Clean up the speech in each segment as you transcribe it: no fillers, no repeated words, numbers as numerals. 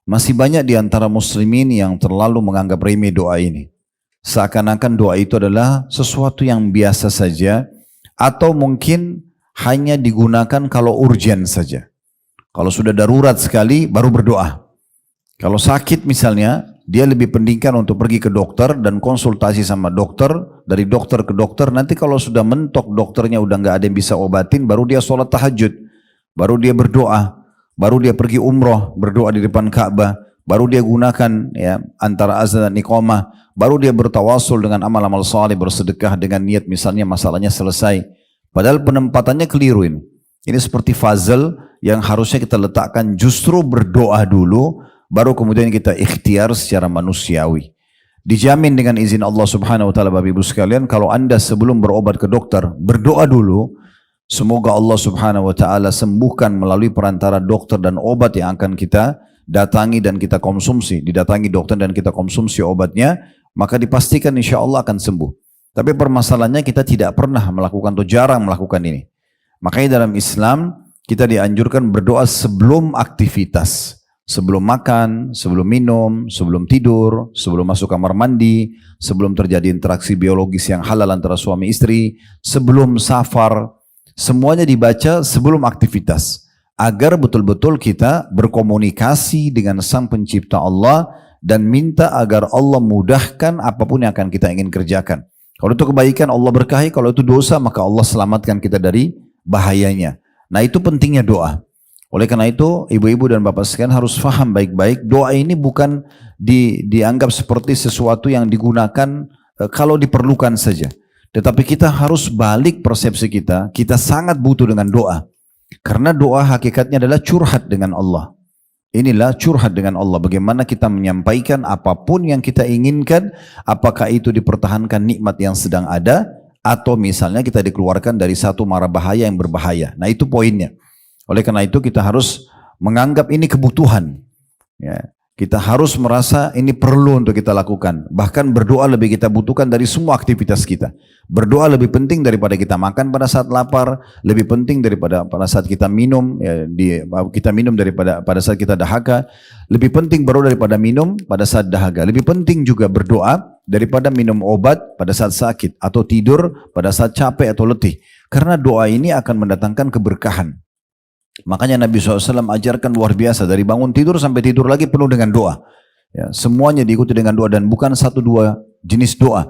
Masih banyak di antara muslimin yang terlalu menganggap remeh doa ini. Seakan-akan doa itu adalah sesuatu yang biasa saja, atau mungkin hanya digunakan kalau urgent saja. Kalau sudah darurat sekali baru berdoa. Kalau sakit misalnya, dia lebih pentingkan untuk pergi ke dokter dan konsultasi sama dokter, dari dokter ke dokter. Nanti kalau sudah mentok dokternya udah nggak ada yang bisa obatin, baru dia sholat tahajud, baru dia berdoa, baru dia pergi umroh, berdoa di depan Ka'bah, baru dia gunakan ya antara azan dan iqamah, baru dia bertawasul dengan amal-amal saleh, bersedekah dengan niat misalnya masalahnya selesai. Padahal penempatannya keliru ini. Ini seperti puzzle yang harusnya kita letakkan justru berdoa dulu, baru kemudian kita ikhtiar secara manusiawi. Dijamin dengan izin Allah subhanahu wa ta'ala Bapak Ibu sekalian, kalau anda sebelum berobat ke dokter, berdoa dulu, semoga Allah subhanahu wa ta'ala sembuhkan melalui perantara dokter dan obat yang akan kita datangi dan kita konsumsi. Didatangi dokter dan kita konsumsi obatnya, maka dipastikan insya Allah akan sembuh. Tapi permasalahannya kita tidak pernah melakukan atau jarang melakukan ini. Makanya dalam Islam kita dianjurkan berdoa sebelum aktivitas. Sebelum makan, sebelum minum, sebelum tidur, sebelum masuk kamar mandi, sebelum terjadi interaksi biologis yang halal antara suami istri, sebelum safar, semuanya dibaca sebelum aktivitas. Agar betul-betul kita berkomunikasi dengan Sang Pencipta Allah dan minta agar Allah mudahkan apapun yang akan kita ingin kerjakan. Kalau itu kebaikan Allah berkahi, kalau itu dosa maka Allah selamatkan kita dari bahayanya. Nah itu pentingnya doa. Oleh karena itu ibu-ibu dan bapak sekalian harus faham baik-baik, doa ini bukan dianggap seperti sesuatu yang digunakan kalau diperlukan saja. Tetapi kita harus balik persepsi kita, kita sangat butuh dengan doa. Karena doa hakikatnya adalah curhat dengan Allah. Inilah curhat dengan Allah, bagaimana kita menyampaikan apapun yang kita inginkan, apakah itu dipertahankan nikmat yang sedang ada, atau misalnya kita dikeluarkan dari satu mara bahaya yang berbahaya. Nah itu poinnya. Oleh karena itu kita harus menganggap ini kebutuhan. Ya. Kita harus merasa ini perlu untuk kita lakukan. Bahkan berdoa lebih kita butuhkan dari semua aktivitas kita. Berdoa lebih penting daripada kita makan pada saat lapar, lebih penting daripada pada saat kita minum, ya, kita minum daripada pada saat kita dahaga, lebih penting berdoa daripada minum pada saat dahaga. Lebih penting juga berdoa daripada minum obat pada saat sakit atau tidur pada saat capek atau letih. Karena doa ini akan mendatangkan keberkahan. Makanya Nabi SAW ajarkan luar biasa, dari bangun tidur sampai tidur lagi penuh dengan doa. Ya, semuanya diikuti dengan doa dan bukan satu dua jenis doa.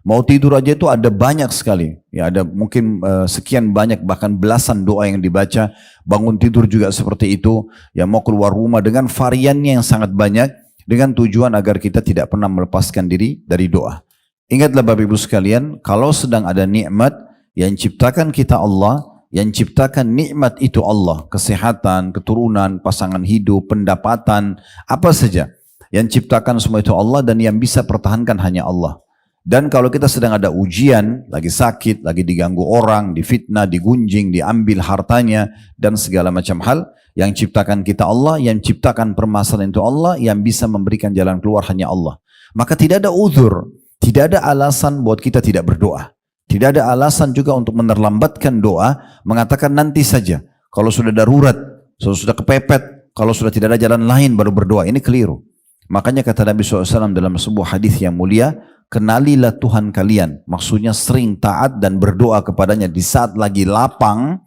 Mau tidur aja itu ada banyak sekali. Ya, ada mungkin sekian banyak bahkan belasan doa yang dibaca. Bangun tidur juga seperti itu. Ya, mau keluar rumah dengan variannya yang sangat banyak dengan tujuan agar kita tidak pernah melepaskan diri dari doa. Ingatlah Bapak Ibu sekalian, kalau sedang ada nikmat yang ciptakan kita Allah, yang ciptakan nikmat itu Allah, kesehatan, keturunan, pasangan hidup, pendapatan, apa saja. Yang ciptakan semua itu Allah dan yang bisa pertahankan hanya Allah. Dan kalau kita sedang ada ujian, lagi sakit, lagi diganggu orang, difitnah, digunjing, diambil hartanya, dan segala macam hal, yang ciptakan kita Allah, yang ciptakan permasalahan itu Allah, yang bisa memberikan jalan keluar hanya Allah. Maka tidak ada uzur, tidak ada alasan buat kita tidak berdoa. Tidak ada alasan juga untuk menerlambatkan doa, mengatakan nanti saja. Kalau sudah darurat, sudah kepepet, kalau sudah tidak ada jalan lain baru berdoa. Ini keliru. Makanya kata Nabi SAW dalam sebuah hadis yang mulia, kenalilah Tuhan kalian. Maksudnya sering taat dan berdoa kepadanya di saat lagi lapang,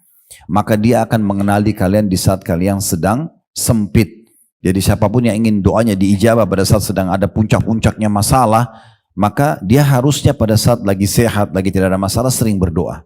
maka dia akan mengenali kalian di saat kalian sedang sempit. Jadi siapapun yang ingin doanya diijabah pada saat sedang ada puncak-puncaknya masalah, maka dia harusnya pada saat lagi sehat, lagi tidak ada masalah, sering berdoa.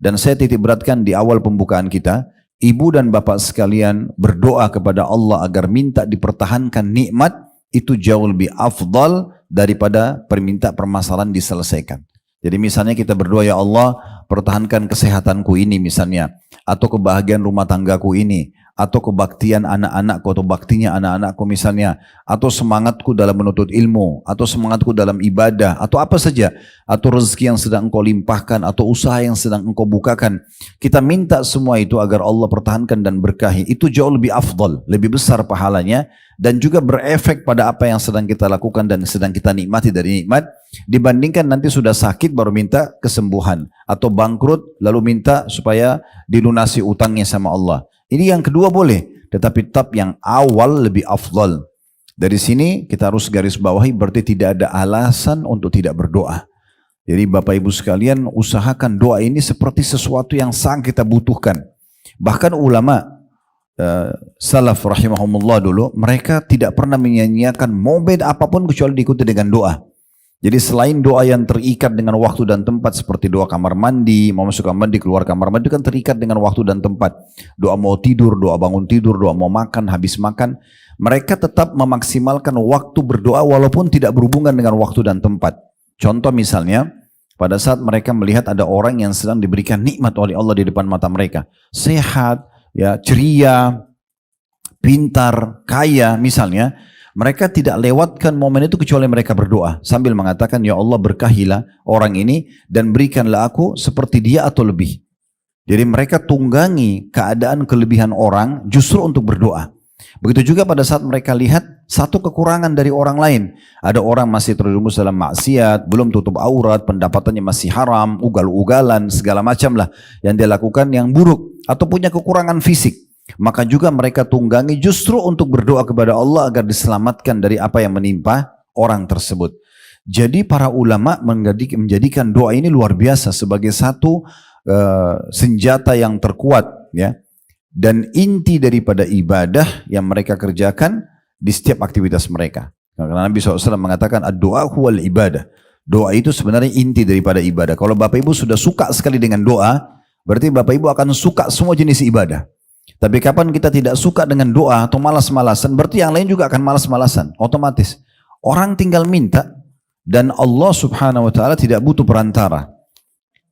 Dan saya titik beratkan di awal pembukaan kita, ibu dan bapak sekalian berdoa kepada Allah agar minta dipertahankan nikmat, itu jauh lebih afdal daripada perminta permasalahan diselesaikan. Jadi misalnya kita berdoa, ya Allah pertahankan kesehatanku ini misalnya, atau kebahagiaan rumah tanggaku ini, atau kebaktian anak-anakku atau baktinya anak-anakku misalnya, atau semangatku dalam menuntut ilmu, atau semangatku dalam ibadah, atau apa saja, atau rezeki yang sedang engkau limpahkan, atau usaha yang sedang engkau bukakan. Kita minta semua itu agar Allah pertahankan dan berkahi. Itu jauh lebih afdal, lebih besar pahalanya, dan juga berefek pada apa yang sedang kita lakukan dan sedang kita nikmati dari nikmat, dibandingkan nanti sudah sakit baru minta kesembuhan, atau bangkrut lalu minta supaya dilunasi utangnya sama Allah. Ini yang kedua boleh, tetapi tetap yang awal lebih afdal. Dari sini kita harus garis bawahi berarti tidak ada alasan untuk tidak berdoa. Jadi Bapak Ibu sekalian usahakan doa ini seperti sesuatu yang sangat kita butuhkan. Bahkan ulama salaf rahimahumullah dulu, mereka tidak pernah menyanyiakan momen apapun kecuali diikuti dengan doa. Jadi selain doa yang terikat dengan waktu dan tempat seperti doa kamar mandi, mau masuk kamar mandi, keluar kamar mandi kan terikat dengan waktu dan tempat. Doa mau tidur, doa bangun tidur, doa mau makan, habis makan. Mereka tetap memaksimalkan waktu berdoa walaupun tidak berhubungan dengan waktu dan tempat. Contoh misalnya, pada saat mereka melihat ada orang yang sedang diberikan nikmat oleh Allah di depan mata mereka. Sehat, ya, ceria, pintar, kaya misalnya. Mereka tidak lewatkan momen itu kecuali mereka berdoa. Sambil mengatakan, ya Allah berkahilah orang ini dan berikanlah aku seperti dia atau lebih. Jadi mereka tunggangi keadaan kelebihan orang justru untuk berdoa. Begitu juga pada saat mereka lihat satu kekurangan dari orang lain. Ada orang masih terjerumus dalam maksiat, belum tutup aurat, pendapatannya masih haram, ugal-ugalan, segala macam lah yang dia lakukan yang buruk. Atau punya kekurangan fisik. Maka juga mereka tunggangi justru untuk berdoa kepada Allah agar diselamatkan dari apa yang menimpa orang tersebut. Jadi para ulama menjadikan doa ini luar biasa sebagai satu senjata yang terkuat, ya. Dan inti daripada ibadah yang mereka kerjakan di setiap aktivitas mereka. Karena Nabi SAW mengatakan doa huwal ibadah. Doa itu sebenarnya inti daripada ibadah. Kalau Bapak Ibu sudah suka sekali dengan doa, berarti Bapak Ibu akan suka semua jenis ibadah. Tapi kapan kita tidak suka dengan doa atau malas-malasan, berarti yang lain juga akan malas-malasan. Otomatis. Orang tinggal minta dan Allah Subhanahu wa Ta'ala tidak butuh perantara.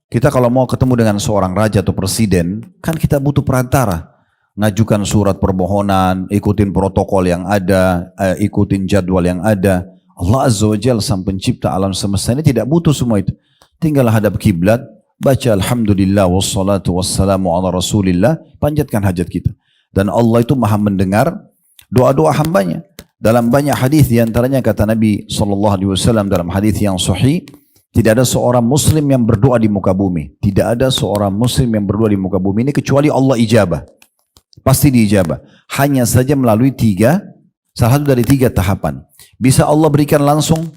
Kita kalau mau ketemu dengan seorang raja atau presiden, kan kita butuh perantara. Ngajukan surat permohonan, ikutin protokol yang ada, ikutin jadwal yang ada. Allah Azza wa Jalla sang pencipta alam semesta ini tidak butuh semua itu. Tinggal hadap kiblat, baca alhamdulillah wassalatu wassalamu ala rasulillah, panjatkan hajat kita. Dan Allah itu maha mendengar doa-doa hambanya. Dalam banyak hadis diantaranya kata Nabi SAW dalam hadis yang sahih, tidak ada seorang muslim yang berdoa di muka bumi. Tidak ada seorang muslim yang berdoa di muka bumi ini kecuali Allah ijabah. Pasti diijabah. Hanya saja melalui salah satu dari 3 tahapan. Bisa Allah berikan langsung.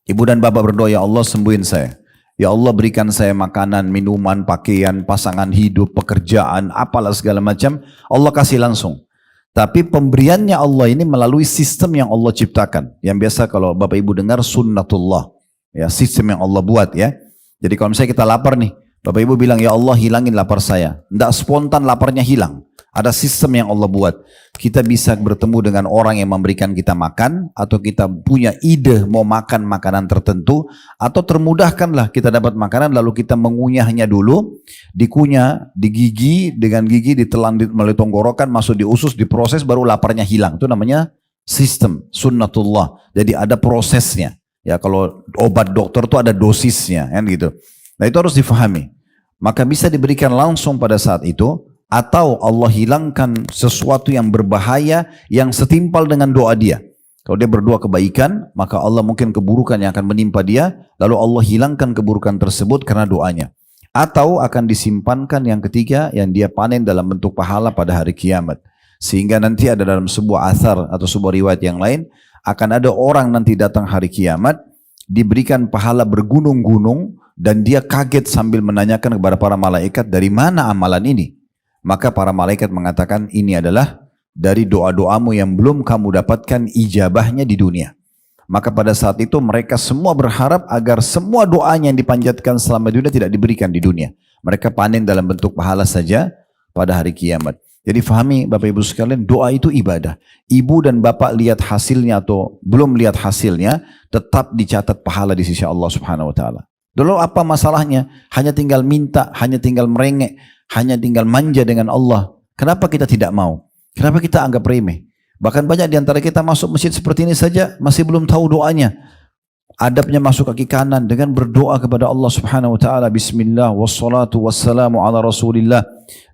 Ibu dan bapak berdoa, ya Allah sembuhin saya. Ya Allah berikan saya makanan, minuman, pakaian, pasangan hidup, pekerjaan, apalah segala macam. Allah kasih langsung. Tapi pemberiannya Allah ini melalui sistem yang Allah ciptakan. Yang biasa kalau bapak ibu dengar sunnatullah. Ya, sistem yang Allah buat ya. Jadi kalau misalnya kita lapar nih, bapak ibu bilang, ya Allah hilangin lapar saya. Tidak spontan laparnya hilang. Ada sistem yang Allah buat. Kita bisa bertemu dengan orang yang memberikan kita makan, atau kita punya ide mau makan makanan tertentu, atau termudahkanlah kita dapat makanan lalu kita mengunyahnya dulu, dikunyah, digigi, dengan gigi ditelan melalui tenggorokan, masuk di usus, diproses, baru laparnya hilang. Itu namanya sistem, sunnatullah. Jadi ada prosesnya. Ya kalau obat dokter itu ada dosisnya, kan gitu. Nah itu harus difahami. Maka bisa diberikan langsung pada saat itu, atau Allah hilangkan sesuatu yang berbahaya yang setimpal dengan doa dia. Kalau dia berdoa kebaikan, maka Allah mungkin keburukan yang akan menimpa dia, lalu Allah hilangkan keburukan tersebut karena doanya. Atau akan disimpankan yang ketiga, yang dia panen dalam bentuk pahala pada hari kiamat. Sehingga nanti ada dalam sebuah athar atau sebuah riwayat yang lain, akan ada orang nanti datang hari kiamat, diberikan pahala bergunung-gunung, dan dia kaget sambil menanyakan kepada para malaikat, dari mana amalan ini? Maka para malaikat mengatakan, ini adalah dari doa-doamu yang belum kamu dapatkan ijabahnya di dunia. Maka pada saat itu mereka semua berharap agar semua doanya yang dipanjatkan selama dunia tidak diberikan di dunia. Mereka panen dalam bentuk pahala saja pada hari kiamat. Jadi fahami Bapak Ibu sekalian, doa itu ibadah. Ibu dan bapak lihat hasilnya atau belum lihat hasilnya, tetap dicatat pahala di sisi Allah Subhanahu wa Ta'ala. Dulu apa masalahnya? Hanya tinggal minta, hanya tinggal merengek, hanya tinggal manja dengan Allah. Kenapa kita tidak mau? Kenapa kita anggap remeh? Bahkan banyak di antara kita masuk masjid seperti ini saja masih belum tahu doanya. Adabnya masuk kaki kanan dengan berdoa kepada Allah Subhanahu wa Ta'ala, bismillah wassalatu wassalamu ala rasulillah,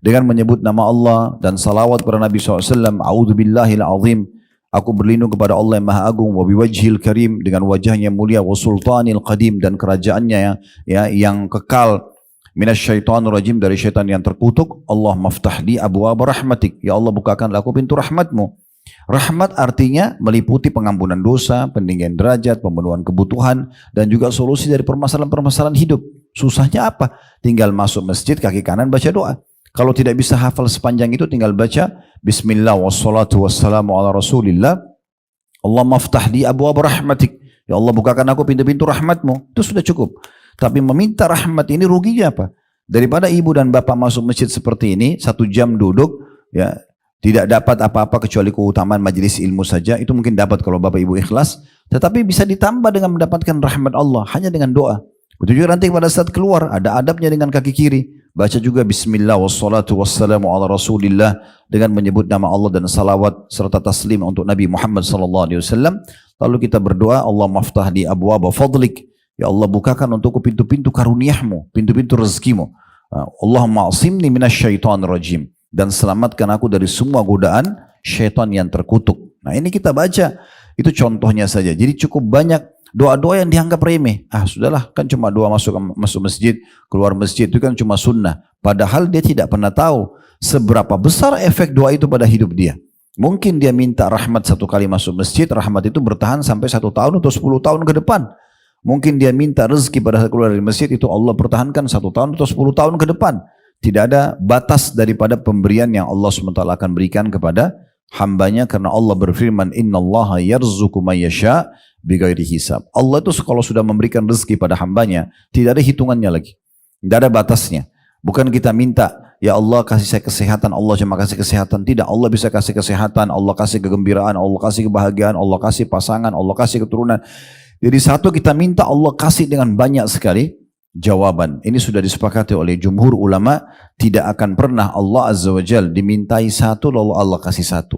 dengan menyebut nama Allah dan salawat kepada Nabi SAW. A'udzubillahil azim, aku berlindung kepada Allah yang maha agung, wa biwajhil karim, dengan wajahnya mulia, wa sultanil qadim, dan kerajaannya yang kekal, minasyaitonir rajim, dari syaitan yang terkutuk. Allah maftah li abwaab rahmatik, ya Allah bukakanlah aku pintu rahmatmu. Rahmat artinya meliputi pengampunan dosa, peninggian derajat, pemenuhan kebutuhan, dan juga solusi dari permasalahan-permasalahan hidup. Susahnya apa? Tinggal masuk masjid, kaki kanan baca doa. Kalau tidak bisa hafal sepanjang itu, tinggal baca Bismillah wassalatu wassalamu ala rasulillah. Allahumma aftah li abwaab rahmatik. Ya Allah, bukakan aku pintu-pintu rahmatmu. Itu sudah cukup. Tapi meminta rahmat ini ruginya apa? Daripada ibu dan bapak masuk masjid seperti ini, 1 jam duduk, ya tidak dapat apa-apa kecuali keutamaan majelis ilmu saja. Itu mungkin dapat kalau bapak ibu ikhlas. Tetapi bisa ditambah dengan mendapatkan rahmat Allah hanya dengan doa. Betul juga nanti pada saat keluar ada adabnya dengan kaki kiri. Baca juga Bismillah wassalatu wassalamu ala rasulillah dengan menyebut nama Allah dan salawat serta taslim untuk Nabi Muhammad SAW. Lalu kita berdoa, Allah maftah di abwaaba fadlik. Ya Allah, bukakan untukku pintu-pintu karuniamu, pintu-pintu rezekimu. Allahumma asimni minasyaitonir rajim. Dan selamatkan aku dari semua godaan syaitan yang terkutuk. Nah ini kita baca, itu contohnya saja. Jadi cukup banyak doa-doa yang dianggap remeh. Sudahlah, kan cuma doa masuk masjid, keluar masjid, itu kan cuma sunnah. Padahal dia tidak pernah tahu seberapa besar efek doa itu pada hidup dia. Mungkin dia minta rahmat 1 kali masuk masjid, rahmat itu bertahan sampai 1 tahun atau 10 tahun ke depan. Mungkin dia minta rezeki pada saat keluar dari masjid, itu Allah pertahankan 1 tahun atau 10 tahun ke depan. Tidak ada batas daripada pemberian yang Allah SWT akan berikan kepada hambanya, karena Allah berfirman, innallaha yarzuqu may yasha bighairi hisab. Allah itu kalau sudah memberikan rezeki pada hambanya, tidak ada hitungannya lagi. Tidak ada batasnya. Bukan kita minta, ya Allah kasih saya kesehatan, Allah cuma kasih kesehatan. Tidak, Allah bisa kasih kesehatan, Allah kasih kegembiraan, Allah kasih kebahagiaan, Allah kasih pasangan, Allah kasih keturunan. Jadi satu kita minta, Allah kasih dengan banyak sekali jawaban. Ini sudah disepakati oleh jumhur ulama, tidak akan pernah Allah Azza wa Jal dimintai 1 lalu Allah kasih 1.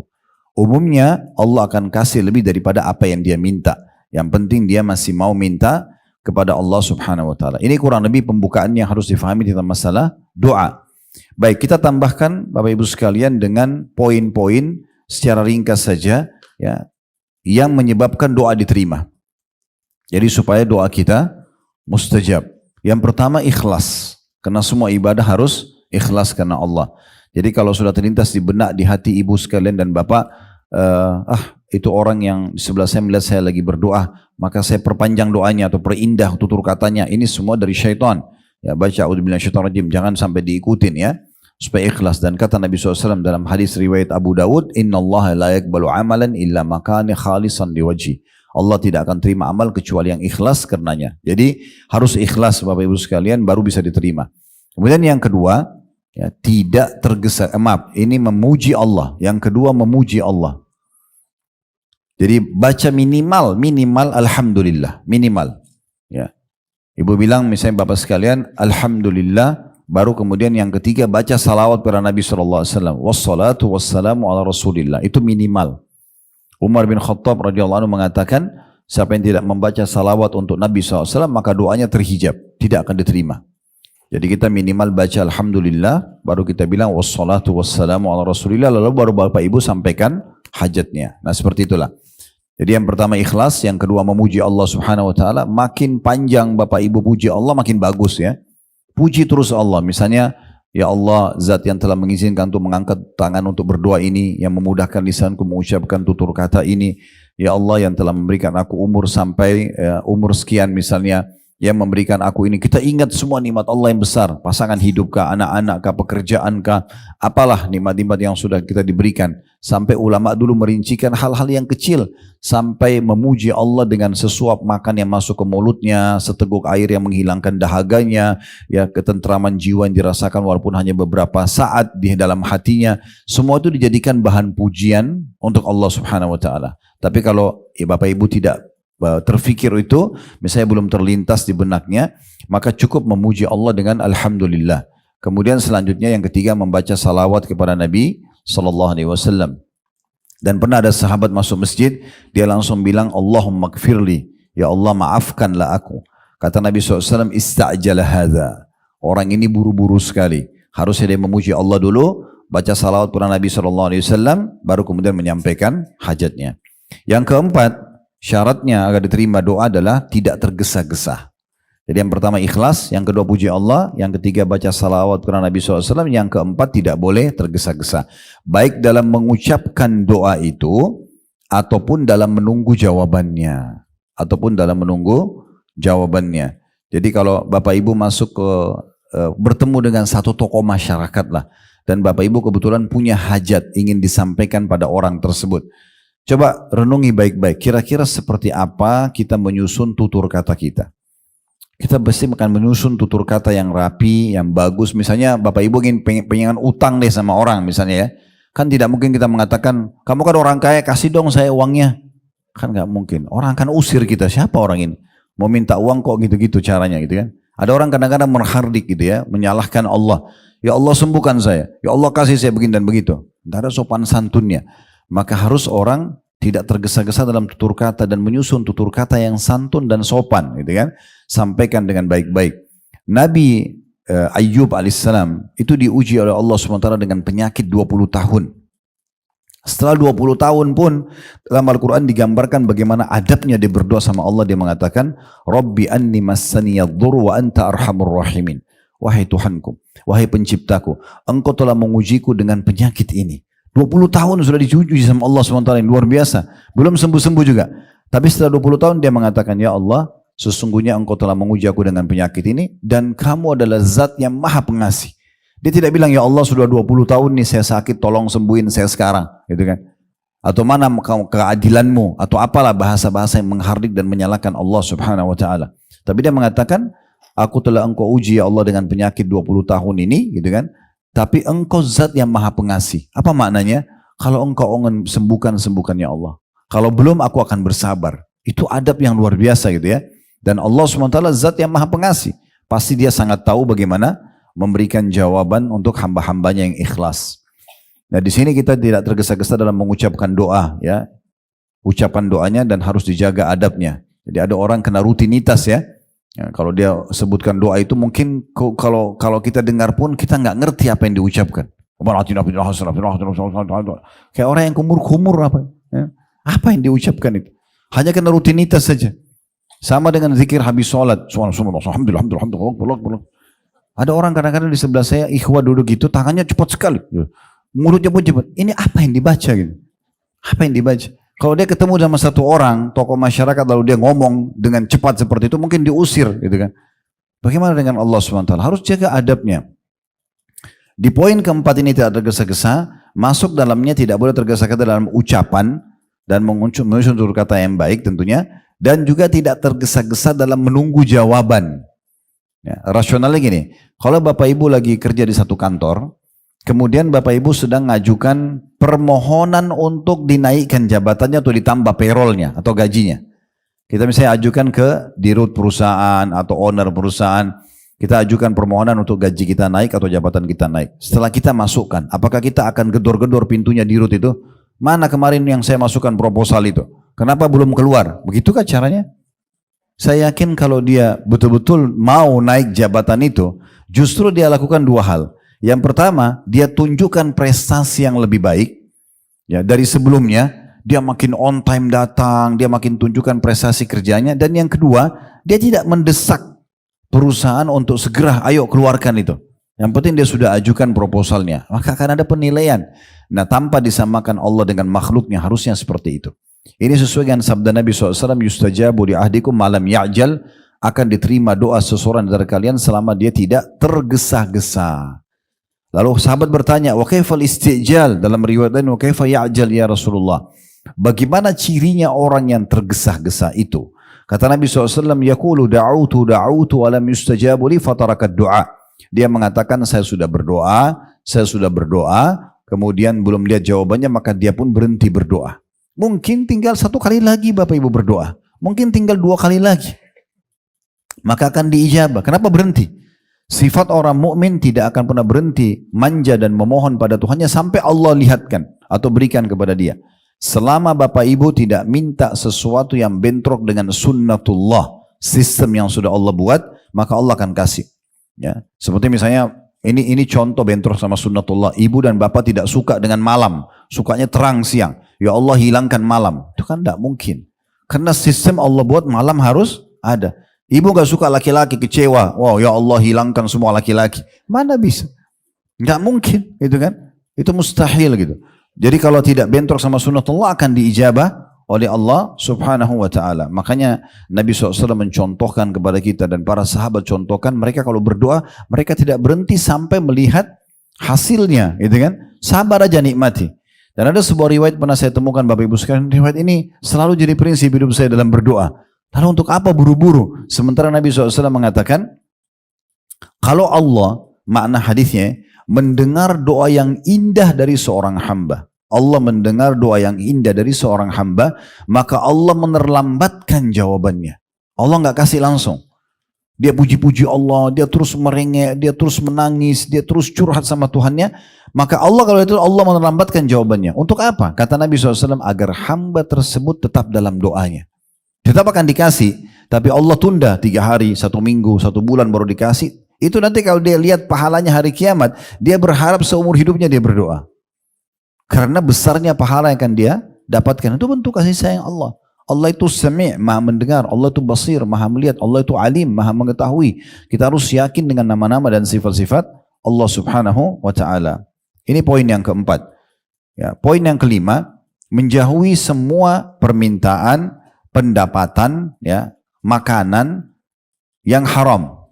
Umumnya Allah akan kasih lebih daripada apa yang dia minta. Yang penting dia masih mau minta kepada Allah Subhanahu wa taala. Ini kurang lebih pembukaan yang harus difahami tentang masalah doa. Baik, kita tambahkan Bapak Ibu sekalian dengan poin-poin secara ringkas saja ya, yang menyebabkan doa diterima. Jadi supaya doa kita mustajab. Yang pertama ikhlas. Karena semua ibadah harus ikhlas karena Allah. Jadi kalau sudah terlintas di benak, di hati ibu sekalian dan bapak, itu orang yang di sebelah saya melihat saya lagi berdoa, maka saya perpanjang doanya atau perindah tutur katanya. Ini semua dari syaitan. Ya, baca a'udzubillahi minasyaitonir rajim, jangan sampai diikutin ya, supaya ikhlas. Dan kata Nabi SAW dalam hadis riwayat Abu Dawud, innallaha la yaqbalu amalan illa makani khalisan liwajhi. Allah tidak akan terima amal kecuali yang ikhlas karenanya. Jadi harus ikhlas Bapak Ibu sekalian baru bisa diterima. Kemudian yang kedua, ya, tidak tergesa, ini memuji Allah. Yang kedua memuji Allah. Jadi baca minimal alhamdulillah, minimal. Ya. Ibu bilang misalnya Bapak sekalian, alhamdulillah, baru kemudian yang ketiga baca salawat kepada Nabi SAW. Wassalatu wassalamu ala rasulillah. Itu minimal. Umar bin Khattab radhiyallahu anhu mengatakan, siapa yang tidak membaca salawat untuk Nabi SAW, maka doanya terhijab, tidak akan diterima. Jadi kita minimal baca alhamdulillah, baru kita bilang wassalatu wassalamu ala rasulillah, lalu baru Bapak Ibu sampaikan hajatnya. Nah seperti itulah. Jadi yang pertama ikhlas, yang kedua memuji Allah Subhanahu wa taala. Makin panjang Bapak Ibu puji Allah makin bagus ya. Puji terus Allah. Misalnya, ya Allah, zat yang telah mengizinkan untuk mengangkat tangan untuk berdoa ini, yang memudahkan lisanku mengucapkan tutur kata ini. Ya Allah yang telah memberikan aku umur sampai umur sekian misalnya, yang memberikan aku ini. Kita ingat semua nikmat Allah yang besar, pasangan hidup kah, anak-anak kah, pekerjaan kah, apalah nikmat-nikmat yang sudah kita diberikan. Sampai ulama dulu merincikan hal-hal yang kecil, sampai memuji Allah dengan sesuap makan yang masuk ke mulutnya, seteguk air yang menghilangkan dahaganya, ya ketentraman jiwa yang dirasakan walaupun hanya beberapa saat di dalam hatinya. Semua itu dijadikan bahan pujian untuk Allah Subhanahu wa taala. Tapi kalau Bapak Ibu tidak terfikir itu, misalnya belum terlintas di benaknya, maka cukup memuji Allah dengan alhamdulillah. Kemudian selanjutnya yang ketiga membaca salawat kepada Nabi sallallahu alaihi wasallam. Dan pernah ada sahabat masuk masjid, dia langsung bilang Allahumma gfirli, ya Allah maafkanlah aku. Kata Nabi SAW, ista'jala hadha, orang ini buru-buru sekali. Harusnya dia memuji Allah dulu, baca salawat kepada Nabi SAW, baru kemudian menyampaikan hajatnya. Yang keempat, syaratnya agar diterima doa adalah tidak tergesa-gesa. Jadi yang pertama ikhlas, yang kedua puji Allah, yang ketiga baca salawat kepada Nabi SAW, yang keempat tidak boleh tergesa-gesa. Baik dalam mengucapkan doa itu, ataupun dalam menunggu jawabannya. Jadi kalau Bapak Ibu masuk ke, bertemu dengan satu tokoh masyarakat lah, dan Bapak Ibu kebetulan punya hajat ingin disampaikan pada orang tersebut. Coba renungi baik-baik, kira-kira seperti apa kita menyusun tutur kata kita. Kita pasti akan menyusun tutur kata yang rapi, yang bagus. Misalnya Bapak Ibu ingin pengen utang deh sama orang misalnya ya. Kan tidak mungkin kita mengatakan, kamu kan orang kaya, kasih dong saya uangnya. Kan nggak mungkin. Orang akan usir kita, siapa orang ini? Mau minta uang kok gitu-gitu caranya gitu kan. Ada orang kadang-kadang menghardik gitu ya, menyalahkan Allah. Ya Allah sembuhkan saya, ya Allah kasih saya begini dan begitu. Tidak ada sopan santunnya. Maka harus orang tidak tergesa-gesa dalam tutur kata dan menyusun tutur kata yang santun dan sopan gitu kan. Sampaikan dengan baik-baik. Nabi Ayyub alaihissalam itu diuji oleh Allah SWT dengan penyakit 20 tahun. Setelah 20 tahun pun dalam Al-Quran digambarkan bagaimana adabnya dia berdoa sama Allah. Dia mengatakan, Rabbi anni massani yadhur wa anta arhamur rahimin. Wahai Tuhanku, wahai penciptaku, engkau telah mengujiku dengan penyakit ini. 20 tahun sudah diuji sama Allah SWT, yang luar biasa. Belum sembuh-sembuh juga. Tapi setelah 20 tahun dia mengatakan, ya Allah, sesungguhnya engkau telah menguji aku dengan penyakit ini, dan kamu adalah zat yang maha pengasih. Dia tidak bilang, ya Allah sudah 20 tahun nih saya sakit, tolong sembuhin saya sekarang. Gitu kan? Atau mana keadilanmu, atau apalah bahasa-bahasa yang menghardik dan menyalahkan Allah Subhanahu Wa Taala. Tapi dia mengatakan, aku telah engkau uji ya Allah dengan penyakit 20 tahun ini, gitu kan? Tapi engkau zat yang maha pengasih. Apa maknanya? Kalau engkau ingin sembuhkan, sembuhkan ya Allah. Kalau belum aku akan bersabar. Itu adab yang luar biasa gitu ya. Dan Allah SWT zat yang maha pengasih. Pasti dia sangat tahu bagaimana memberikan jawaban untuk hamba-hambanya yang ikhlas. Nah di sini kita tidak tergesa-gesa dalam mengucapkan doa ya. Ucapan doanya dan harus dijaga adabnya. Jadi ada orang kena rutinitas ya. Ya, kalau dia sebutkan doa itu mungkin kalau kita dengar pun kita nggak ngerti apa yang diucapkan. Kayak orang yang kumur-kumur apa? Ya. Apa yang diucapkan itu? Hanya kena rutinitas saja. Sama dengan zikir habis sholat. Alhamdulillah. Ada orang kadang-kadang di sebelah saya ikhwah duduk gitu tangannya cepat sekali. Mulutnya pun cepat. Ini apa yang dibaca gitu? Apa yang dibaca? Kalau dia ketemu sama satu orang, tokoh masyarakat, lalu dia ngomong dengan cepat seperti itu, mungkin diusir, gitu kan? Bagaimana dengan Allah SWT? Harus jaga adabnya. Di poin keempat ini tidak tergesa-gesa, masuk dalamnya tidak boleh tergesa-gesa dalam ucapan, dan menyusun tutur kata yang baik tentunya, dan juga tidak tergesa-gesa dalam menunggu jawaban. Ya, rasionalnya gini, kalau Bapak Ibu lagi kerja di satu kantor, kemudian Bapak Ibu sedang ngajukan permohonan untuk dinaikkan jabatannya atau ditambah payrollnya atau gajinya. Kita misalnya ajukan ke dirut perusahaan atau owner perusahaan, kita ajukan permohonan untuk gaji kita naik atau jabatan kita naik. Setelah kita masukkan, apakah kita akan gedor-gedor pintunya dirut itu? Mana kemarin yang saya masukkan proposal itu? Kenapa belum keluar? Begitukah caranya? Saya yakin kalau dia betul-betul mau naik jabatan itu, justru dia lakukan dua hal. Yang pertama, dia tunjukkan prestasi yang lebih baik. Ya, dari sebelumnya, dia makin on time datang, dia makin tunjukkan prestasi kerjanya. Dan yang kedua, dia tidak mendesak perusahaan untuk segera, ayo keluarkan itu. Yang penting dia sudah ajukan proposalnya. Maka akan ada penilaian. Nah, tanpa disamakan Allah dengan makhluknya, harusnya seperti itu. Ini sesuai dengan sabda Nabi SAW, yustajabu li ahdikum malam ya'jal, akan diterima doa seseorang dari kalian selama dia tidak tergesa-gesa. Lalu sahabat bertanya, wa kaifal istijal, dalam riwayat lain, wa kaifa ya'jal ya Rasulullah. Bagaimana cirinya orang yang tergesa-gesa itu? Kata Nabi SAW, yaqulu da'utu wa lam yustajabu li fatarakat du'a. Dia mengatakan saya sudah berdoa, kemudian belum lihat jawabannya, maka dia pun berhenti berdoa. Mungkin tinggal satu kali lagi Bapak Ibu berdoa. Mungkin tinggal 2 kali lagi. Maka akan diijabah. Kenapa berhenti? Sifat orang mukmin tidak akan pernah berhenti manja dan memohon pada Tuhannya sampai Allah lihatkan atau berikan kepada dia. Selama Bapak Ibu tidak minta sesuatu yang bentrok dengan sunnatullah, sistem yang sudah Allah buat, maka Allah akan kasih. Ya, seperti misalnya ini contoh bentrok sama sunnatullah. Ibu dan bapak tidak suka dengan malam, sukanya terang siang. Ya Allah hilangkan malam. Itu kan tidak mungkin. Karena sistem Allah buat malam harus ada. Ibu gak suka laki-laki, kecewa. Wow, ya Allah hilangkan semua laki-laki. Mana bisa? Gak mungkin, gitu kan? Itu mustahil gitu. Jadi kalau tidak bentrok sama sunnatullah akan diijabah oleh Allah subhanahu wa ta'ala. Makanya Nabi SAW mencontohkan kepada kita dan para sahabat contohkan mereka kalau berdoa, mereka tidak berhenti sampai melihat hasilnya, gitu kan? Sabar aja nikmati. Dan ada sebuah riwayat pernah saya temukan Bapak Ibu sekalian, riwayat ini selalu jadi prinsip hidup saya dalam berdoa. Lalu untuk apa buru-buru? Sementara Nabi SAW mengatakan, kalau Allah, makna hadisnya, mendengar doa yang indah dari seorang hamba. Allah mendengar doa yang indah dari seorang hamba, maka Allah menerlambatkan jawabannya. Allah nggak kasih langsung. Dia puji-puji Allah, dia terus merengek, dia terus menangis, dia terus curhat sama Tuhannya. Maka Allah kalau itu Allah menerlambatkan jawabannya. Untuk apa? Kata Nabi SAW, agar hamba tersebut tetap dalam doanya. Tetap akan dikasih, tapi Allah tunda 3 hari, 1 minggu, 1 bulan baru dikasih. Itu nanti kalau dia lihat pahalanya hari kiamat, dia berharap seumur hidupnya dia berdoa. Karena besarnya pahala yang akan dia dapatkan. Itu bentuk kasih sayang Allah. Allah itu sami', maha mendengar. Allah itu basir, maha melihat. Allah itu alim, maha mengetahui. Kita harus yakin dengan nama-nama dan sifat-sifat Allah subhanahu wa ta'ala. Ini poin yang keempat. Ya, poin yang kelima, menjauhi semua permintaan, pendapatan, ya, makanan yang haram.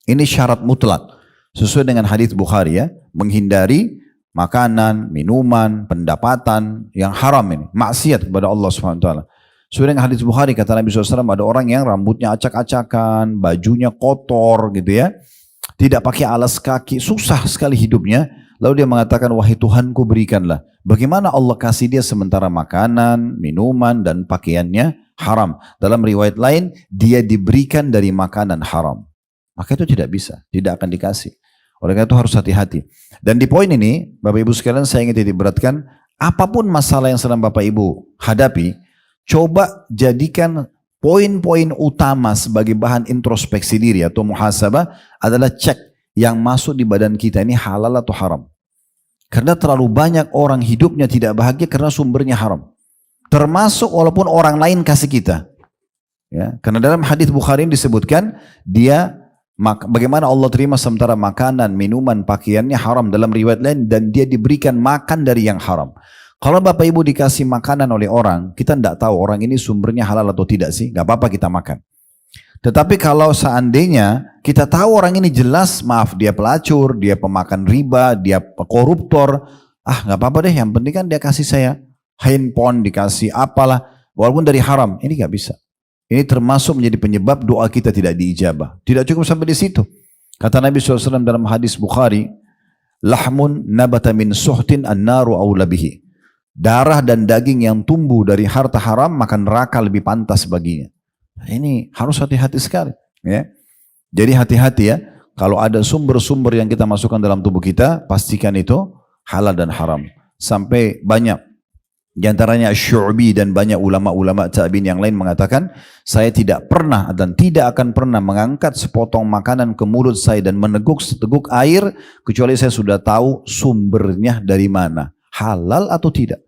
Ini syarat mutlak. Sesuai dengan hadis Bukhari, ya, menghindari makanan, minuman, pendapatan yang haram ini. Maksiat kepada Allah SWT. Sesuai dengan hadis Bukhari, kata Nabi SAW, ada orang yang rambutnya acak-acakan, bajunya kotor gitu ya. Tidak pakai alas kaki, susah sekali hidupnya. Lalu dia mengatakan, wahai Tuhanku berikanlah. Bagaimana Allah kasih dia sementara makanan, minuman, dan pakaiannya haram. Dalam riwayat lain, dia diberikan dari makanan haram. Maka itu tidak bisa, tidak akan dikasih. Oleh karena itu harus hati-hati. Dan di poin ini, Bapak Ibu sekalian, saya ingin titik beratkan, apapun masalah yang sedang Bapak Ibu hadapi, coba jadikan poin-poin utama sebagai bahan introspeksi diri atau muhasabah adalah cek yang masuk di badan kita ini halal atau haram. Karena terlalu banyak orang hidupnya tidak bahagia karena sumbernya haram. Termasuk walaupun orang lain kasih kita. Ya, karena dalam hadis Bukhari disebutkan, bagaimana Allah terima sementara makanan, minuman, pakaiannya haram dalam riwayat lain dan dia diberikan makan dari yang haram. Kalau Bapak Ibu dikasih makanan oleh orang, kita tidak tahu orang ini sumbernya halal atau tidak sih, nggak apa-apa kita makan. Tetapi kalau seandainya kita tahu orang ini jelas, maaf dia pelacur, dia pemakan riba, dia koruptor, nggak apa-apa deh, yang penting kan dia kasih saya handphone, dikasih apalah, walaupun dari haram, ini nggak bisa. Ini termasuk menjadi penyebab doa kita tidak diijabah. Tidak cukup sampai di situ. Kata Nabi SAW dalam hadis Bukhari, lahmun nabata min suhtin an-naru awla bihi. Darah dan daging yang tumbuh dari harta haram, maka neraka lebih pantas baginya. Ini harus hati-hati sekali. Ya. Jadi hati-hati ya. Kalau ada sumber-sumber yang kita masukkan dalam tubuh kita, pastikan itu halal dan haram. Sampai banyak. Di antaranya Syu'bi dan banyak ulama-ulama tabi'in yang lain mengatakan, saya tidak pernah dan tidak akan pernah mengangkat sepotong makanan ke mulut saya dan meneguk seteguk air, kecuali saya sudah tahu sumbernya dari mana. Halal atau tidak.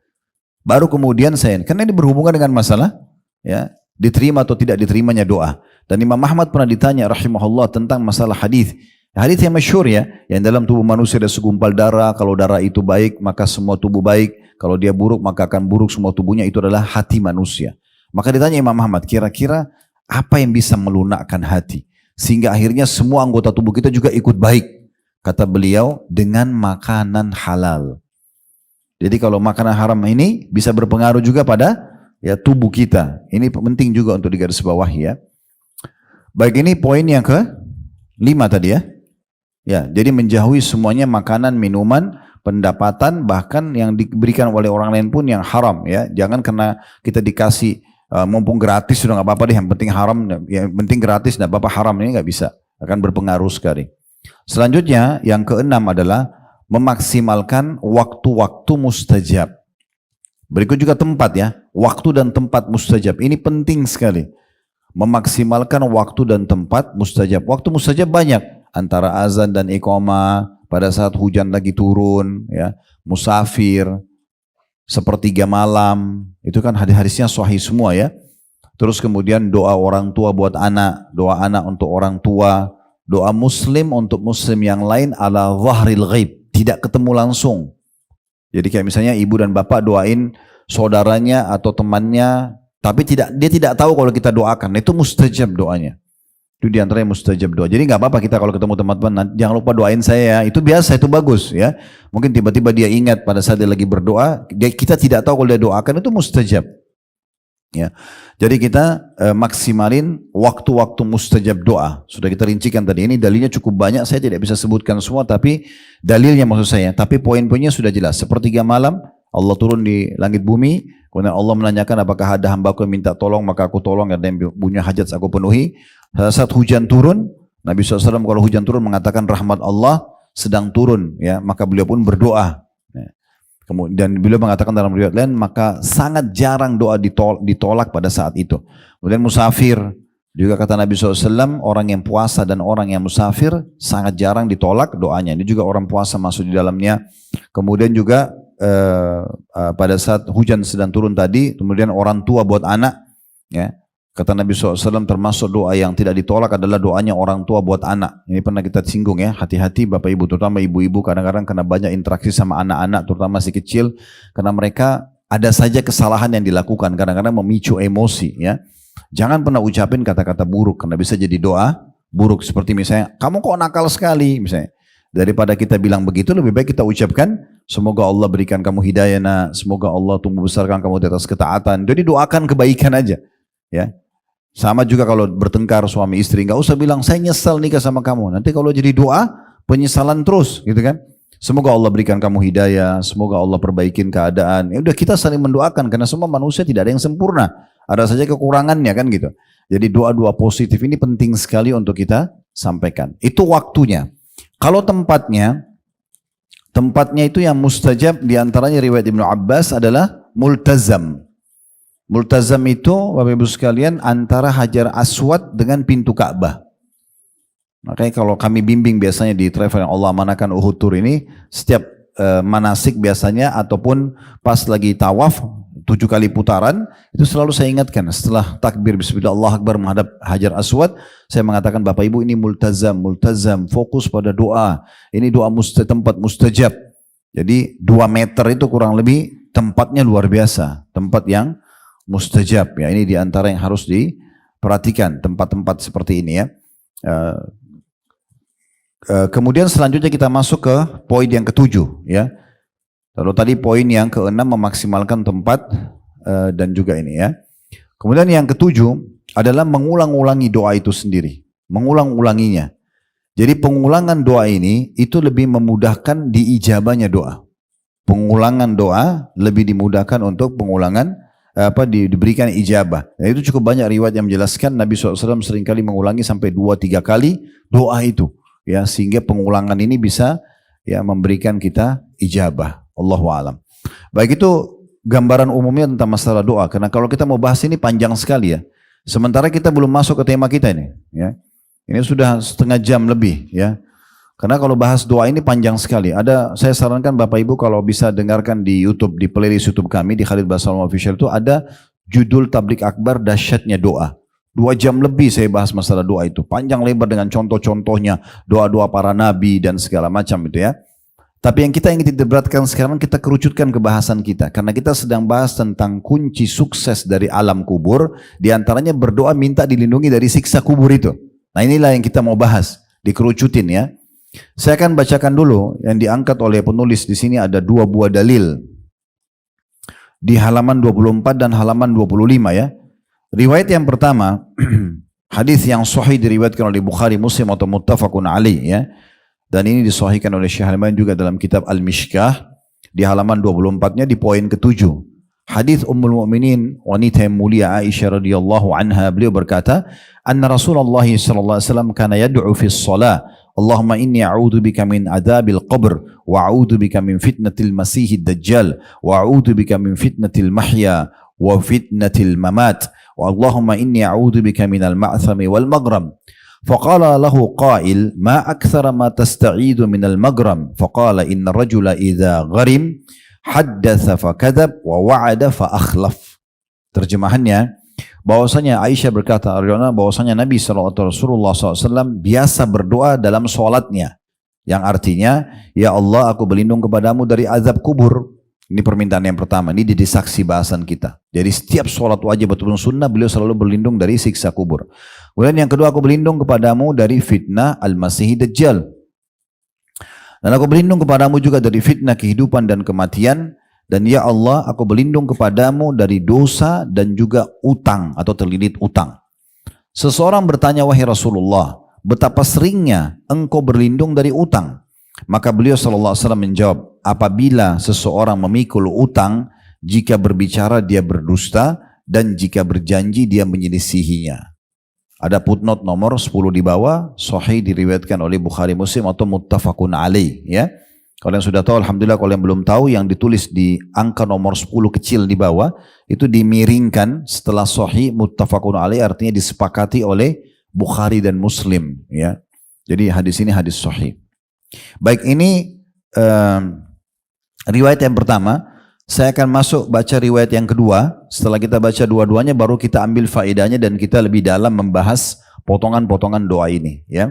Baru kemudian karena ini berhubungan dengan masalah ya, diterima atau tidak diterimanya doa. Dan Imam Ahmad pernah ditanya rahimahullah tentang masalah hadis. Hadis yang masyhur ya, yang dalam tubuh manusia ada segumpal darah, kalau darah itu baik maka semua tubuh baik, kalau dia buruk maka akan buruk semua tubuhnya, itu adalah hati manusia. Maka ditanya Imam Ahmad, kira-kira apa yang bisa melunakkan hati sehingga akhirnya semua anggota tubuh kita juga ikut baik? Kata beliau, dengan makanan halal. Jadi kalau makanan haram ini bisa berpengaruh juga pada ya tubuh kita. Ini penting juga untuk digarisbawahi ya. Baik, ini poin yang ke-5 tadi ya. Ya, jadi menjauhi semuanya makanan, minuman, pendapatan, bahkan yang diberikan oleh orang lain pun yang haram ya. Jangan karena kita dikasih mumpung gratis sudah nggak apa-apa deh, yang penting haram, yang penting gratis nggak apa-apa, haram ini nggak bisa, akan berpengaruh sekali. Selanjutnya yang ke-6 adalah memaksimalkan waktu-waktu mustajab. Berikut juga tempat ya, waktu dan tempat mustajab. Ini penting sekali. Memaksimalkan waktu dan tempat mustajab. Waktu mustajab banyak, antara azan dan iqamah, pada saat hujan lagi turun, ya, musafir, sepertiga malam, itu kan hadis-hadisnya sahih semua ya. Terus kemudian doa orang tua buat anak, doa anak untuk orang tua, doa muslim untuk muslim yang lain ala zahril ghaib, tidak ketemu langsung. Jadi kayak misalnya ibu dan bapak doain saudaranya atau temannya, tapi dia tidak tahu kalau kita doakan, itu mustajab doanya. Itu diantaranya mustajab doa. Jadi nggak apa-apa kita kalau ketemu teman-teman, jangan lupa doain saya ya. Itu biasa, itu bagus ya. Mungkin tiba-tiba dia ingat pada saat dia lagi berdoa, kita tidak tahu kalau dia doakan, itu mustajab. Ya. Jadi kita maksimalin waktu-waktu mustajab doa. Sudah kita rincikan tadi, ini dalilnya cukup banyak, saya tidak bisa sebutkan semua, tapi dalilnya maksud saya. Tapi poin-poinnya sudah jelas. Sepertiga malam, Allah turun di langit bumi, kemudian Allah menanyakan apakah ada hambaku yang minta tolong, maka aku tolong, ada yang punya hajat aku penuhi. Saat hujan turun, Nabi SAW kalau hujan turun mengatakan rahmat Allah sedang turun, ya, maka beliau pun berdoa. Dan beliau mengatakan dalam riwayat lain, maka sangat jarang doa ditolak pada saat itu. Kemudian musafir, juga kata Nabi SAW, orang yang puasa dan orang yang musafir sangat jarang ditolak doanya. Ini juga orang puasa masuk di dalamnya. Kemudian juga pada saat hujan sedang turun tadi, kemudian orang tua buat anak, ya. Kata Nabi SAW, termasuk doa yang tidak ditolak adalah doanya orang tua buat anak. Ini pernah kita singgung ya, hati-hati Bapak Ibu, terutama ibu-ibu kadang-kadang kena banyak interaksi sama anak-anak, terutama masih kecil, karena mereka ada saja kesalahan yang dilakukan, kadang-kadang memicu emosi ya. Jangan pernah ucapin kata-kata buruk, karena bisa jadi doa buruk. Seperti misalnya, kamu kok nakal sekali misalnya. Daripada kita bilang begitu, lebih baik kita ucapkan, semoga Allah berikan kamu hidayah nak, semoga Allah tumbuh besarkan kamu di atas ketaatan. Jadi doakan kebaikan aja ya. Sama juga kalau bertengkar suami istri, nggak usah bilang saya nyesal nikah sama kamu. Nanti kalau jadi doa, penyesalan terus, gitu kan? Semoga Allah berikan kamu hidayah, semoga Allah perbaikin keadaan. Ya udah, kita saling mendoakan karena semua manusia tidak ada yang sempurna, ada saja kekurangannya kan gitu. Jadi doa-doa positif ini penting sekali untuk kita sampaikan. Itu waktunya. Kalau tempatnya itu yang mustajab, diantaranya riwayat Ibnu Abbas adalah multazam. Multazam itu Bapak Ibu sekalian antara Hajar Aswad dengan pintu Ka'bah. Makanya kalau kami bimbing biasanya di travel yang Allah amanahkan Uhud Tour ini, setiap manasik biasanya ataupun pas lagi tawaf 7 kali putaran, itu selalu saya ingatkan setelah takbir bismillah Allah Akbar menghadap Hajar Aswad, saya mengatakan Bapak Ibu ini multazam, fokus pada doa. Ini doa tempat mustajab. Jadi 2 meter itu kurang lebih tempatnya luar biasa, tempat yang mustajab ya. Ini diantara yang harus diperhatikan tempat-tempat seperti ini ya. Kemudian selanjutnya kita masuk ke poin yang ke-7 ya. Lalu tadi poin yang ke-6 memaksimalkan tempat dan juga ini ya. Kemudian yang ke-7 adalah mengulang-ulangi doa itu sendiri, mengulang-ulanginya. Jadi pengulangan doa ini itu lebih memudahkan diijabahnya doa. Pengulangan doa lebih dimudahkan untuk pengulangan diberikan ijabah. Dan itu cukup banyak riwayat yang menjelaskan Nabi SAW seringkali mengulangi sampai 2-3 kali doa itu ya, sehingga pengulangan ini bisa ya memberikan kita ijabah. Allahu a'lam. Baik, itu gambaran umumnya tentang masalah doa, karena kalau kita mau bahas ini panjang sekali ya. Sementara kita belum masuk ke tema kita ini ya. Ini sudah setengah jam lebih ya. Karena kalau bahas doa ini panjang sekali. Saya sarankan Bapak Ibu kalau bisa dengarkan di YouTube, di playlist YouTube kami di Khalid Basalam Official itu ada judul Tablik Akbar Dahsyatnya Doa. 2 jam lebih saya bahas masalah doa itu. Panjang lebar dengan contoh-contohnya, doa-doa para nabi dan segala macam itu ya. Tapi yang kita ingin beratkan sekarang, kita kerucutkan ke bahasan kita. Karena kita sedang bahas tentang kunci sukses dari alam kubur. Di antaranya berdoa minta dilindungi dari siksa kubur itu. Nah inilah yang kita mau bahas, dikerucutin ya. Saya akan bacakan dulu yang diangkat oleh penulis di sini, ada 2 buah dalil di halaman 24 dan halaman 25 ya. Riwayat yang pertama, hadis yang sahih diriwayatkan oleh Bukhari, Muslim atau muttafaqun alaih ya. Dan ini disahihkan oleh Syekh Al-Albani juga dalam kitab Al-Mishkah di halaman 24-nya di poin ke-7. Hadis Ummul Mukminin wanita yang mulia Aisyah radhiyallahu anha, beliau berkata, "Anna Rasulullah sallallahu alaihi wasallam kana yad'u fi shalah, Allahumma inni a'udzu bika min adzabil qabr wa a'udzu bika min fitnatil masiihid dajjal wa a'udzu bika min fitnatil mahya wa fitnatil mamat wa Allahumma inni a'udzu bika minal ma'thami wal maghram." فقال له قائل ما أكثر ما تستعيذ من المغرم فقال إن الرجل إذا غرم حدث فكذب ووعد فأخلف. Terjemahannya, bahwasanya Aisyah berkata, bahwasanya Nabi Rasulullah SAW biasa berdoa dalam sholatnya. Yang artinya, ya Allah aku berlindung kepadamu dari azab kubur. Ini permintaan yang pertama, ini jadi saksi bahasan kita. Jadi setiap sholat wajib atau sunnah beliau selalu berlindung dari siksa kubur. Kemudian yang kedua, aku berlindung kepadamu dari fitnah Al-Masih Dajjal. Dan aku berlindung kepadamu juga dari fitnah kehidupan dan kematian. Dan ya Allah, aku berlindung kepadamu dari dosa dan juga utang atau terlilit utang. Seseorang bertanya, wahai Rasulullah, betapa seringnya engkau berlindung dari utang? Maka beliau SAW menjawab, apabila seseorang memikul utang, jika berbicara dia berdusta, dan jika berjanji dia menyelisihinya. Ada footnote nomor 10 di bawah, sahih diriwayatkan oleh Bukhari Muslim atau muttafaqun alaih, ya. Kalau yang sudah tahu, alhamdulillah. Kalau yang belum tahu, yang ditulis di angka nomor 10 kecil di bawah, itu dimiringkan setelah sahih muttafaqun alaih, artinya disepakati oleh Bukhari dan Muslim, ya. Jadi hadis ini hadis sahih. Baik, ini riwayat yang pertama. Saya akan masuk baca riwayat yang kedua. Setelah kita baca dua-duanya, baru kita ambil faedahnya dan kita lebih dalam membahas potongan-potongan doa ini, ya.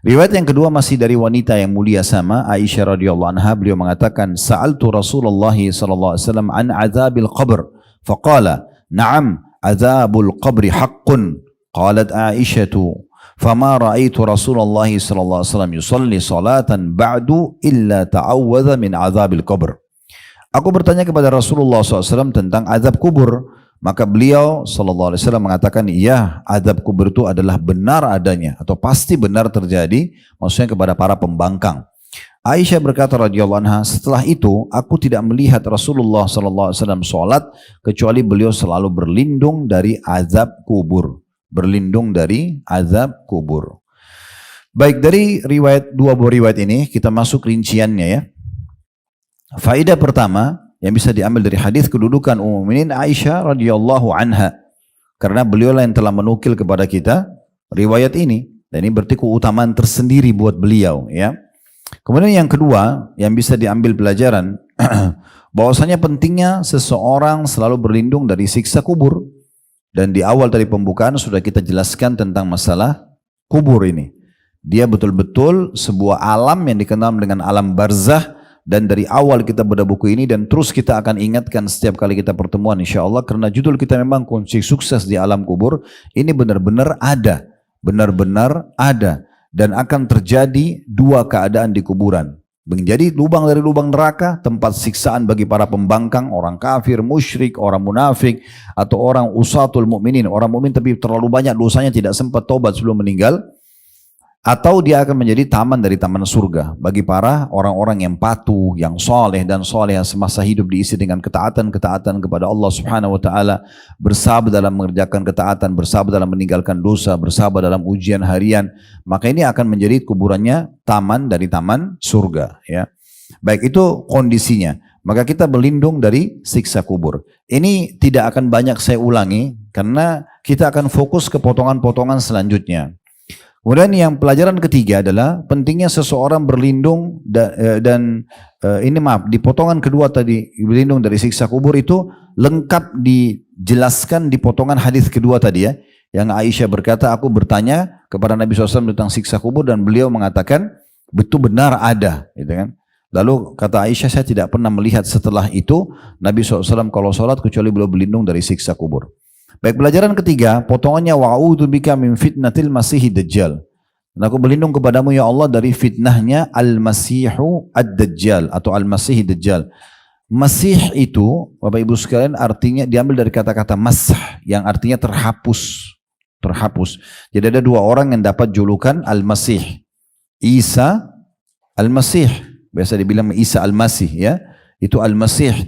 Riwayat yang kedua masih dari wanita yang mulia sama Aisyah radhiyallahu anha. Beliau mengatakan, sa'altu Rasulullah sallallahu alaihi wasallam an azabil qabr, faqala na'am azabul qabri haqqun. Qalat Aisyatu, fama ra'aitu Rasulullah sallallahu alaihi wasallam yusalli salatan ba'du illa ta'awwadha min azabil qabr. Aku bertanya kepada Rasulullah SAW tentang azab kubur. Maka beliau SAW mengatakan, iya, azab kubur itu adalah benar adanya atau pasti benar terjadi, maksudnya kepada para pembangkang. Aisyah berkata radhiyallahu anha, setelah itu aku tidak melihat Rasulullah SAW sholat kecuali beliau selalu berlindung dari azab kubur. Berlindung dari azab kubur. Baik, dari riwayat dua buah riwayat ini kita masuk rinciannya, ya. Faedah pertama yang bisa diambil dari hadis, kedudukan Ummul Mukminin Aisyah radhiyallahu anha, karena beliaulah yang telah menukil kepada kita riwayat ini, dan ini berarti keutamaan tersendiri buat beliau, ya. Kemudian yang kedua yang bisa diambil pelajaran bahwasanya pentingnya seseorang selalu berlindung dari siksa kubur, dan di awal dari pembukaan sudah kita jelaskan tentang masalah kubur ini. Dia betul-betul sebuah alam yang dikenal dengan alam barzah. Dan dari awal kita bedah buku ini dan terus kita akan ingatkan setiap kali kita pertemuan insyaAllah, karena judul kita memang kunci sukses di alam kubur. Ini benar-benar ada, benar-benar ada, dan akan terjadi dua keadaan di kuburan. Menjadi lubang dari lubang neraka, tempat siksaan bagi para pembangkang, orang kafir, musyrik, orang munafik, atau orang usatul mukminin, orang mukmin tapi terlalu banyak dosanya tidak sempat taubat sebelum meninggal. Atau dia akan menjadi taman dari taman surga bagi para orang-orang yang patuh, yang soleh dan soleh, yang semasa hidup diisi dengan ketaatan-ketaatan kepada Allah Subhanahu Wa Taala, bersabar dalam mengerjakan ketaatan, bersabar dalam meninggalkan dosa, bersabar dalam ujian harian. Maka ini akan menjadi kuburannya taman dari taman surga, ya. Baik, itu kondisinya. Maka kita berlindung dari siksa kubur. Ini tidak akan banyak saya ulangi karena kita akan fokus ke potongan-potongan selanjutnya. Kemudian yang pelajaran ketiga adalah pentingnya seseorang berlindung di potongan kedua tadi, berlindung dari siksa kubur itu lengkap dijelaskan di potongan hadis kedua tadi, ya. Yang Aisyah berkata, aku bertanya kepada Nabi SAW tentang siksa kubur dan beliau mengatakan betul benar ada, gitu kan. Lalu kata Aisyah, saya tidak pernah melihat setelah itu Nabi SAW kalau sholat kecuali beliau berlindung dari siksa kubur. Baik, pelajaran ketiga, potongannya wa'udzubika min fitnatil masihid dajjal. Dan aku berlindung kepadamu ya Allah dari fitnahnya al-masihu ad-dajjal atau al-masihid dajjal. Masih itu, Bapak Ibu sekalian, artinya diambil dari kata-kata masah yang artinya terhapus. Terhapus. Jadi ada dua orang yang dapat julukan al-masih. Isa al-masih, biasa dibilang Isa al-masih, ya. Itu al-masih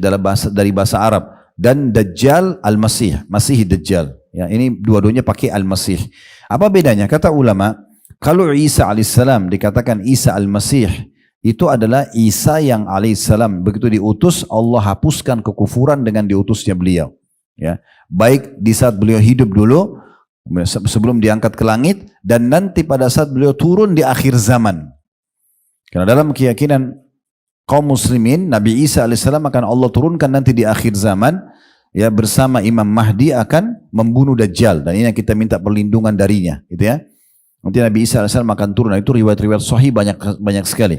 dari bahasa Arab. Dan Dajjal al-Masih, Masih Dajjal. Ya, ini dua-duanya pakai al-Masih. Apa bedanya? Kata ulama, kalau Isa alaihissalam dikatakan Isa al-Masih, itu adalah Isa yang alaihissalam begitu diutus Allah hapuskan kekufuran dengan diutusnya beliau. Ya, baik di saat beliau hidup dulu sebelum diangkat ke langit dan nanti pada saat beliau turun di akhir zaman. Karena dalam keyakinan kaum muslimin, Nabi Isa alaihissalam akan Allah turunkan nanti di akhir zaman ya bersama Imam Mahdi akan membunuh Dajjal, dan ini yang kita minta perlindungan darinya, gitu ya. Nanti Nabi Isa AS akan turun. Nah, itu riwayat-riwayat sahih banyak sekali.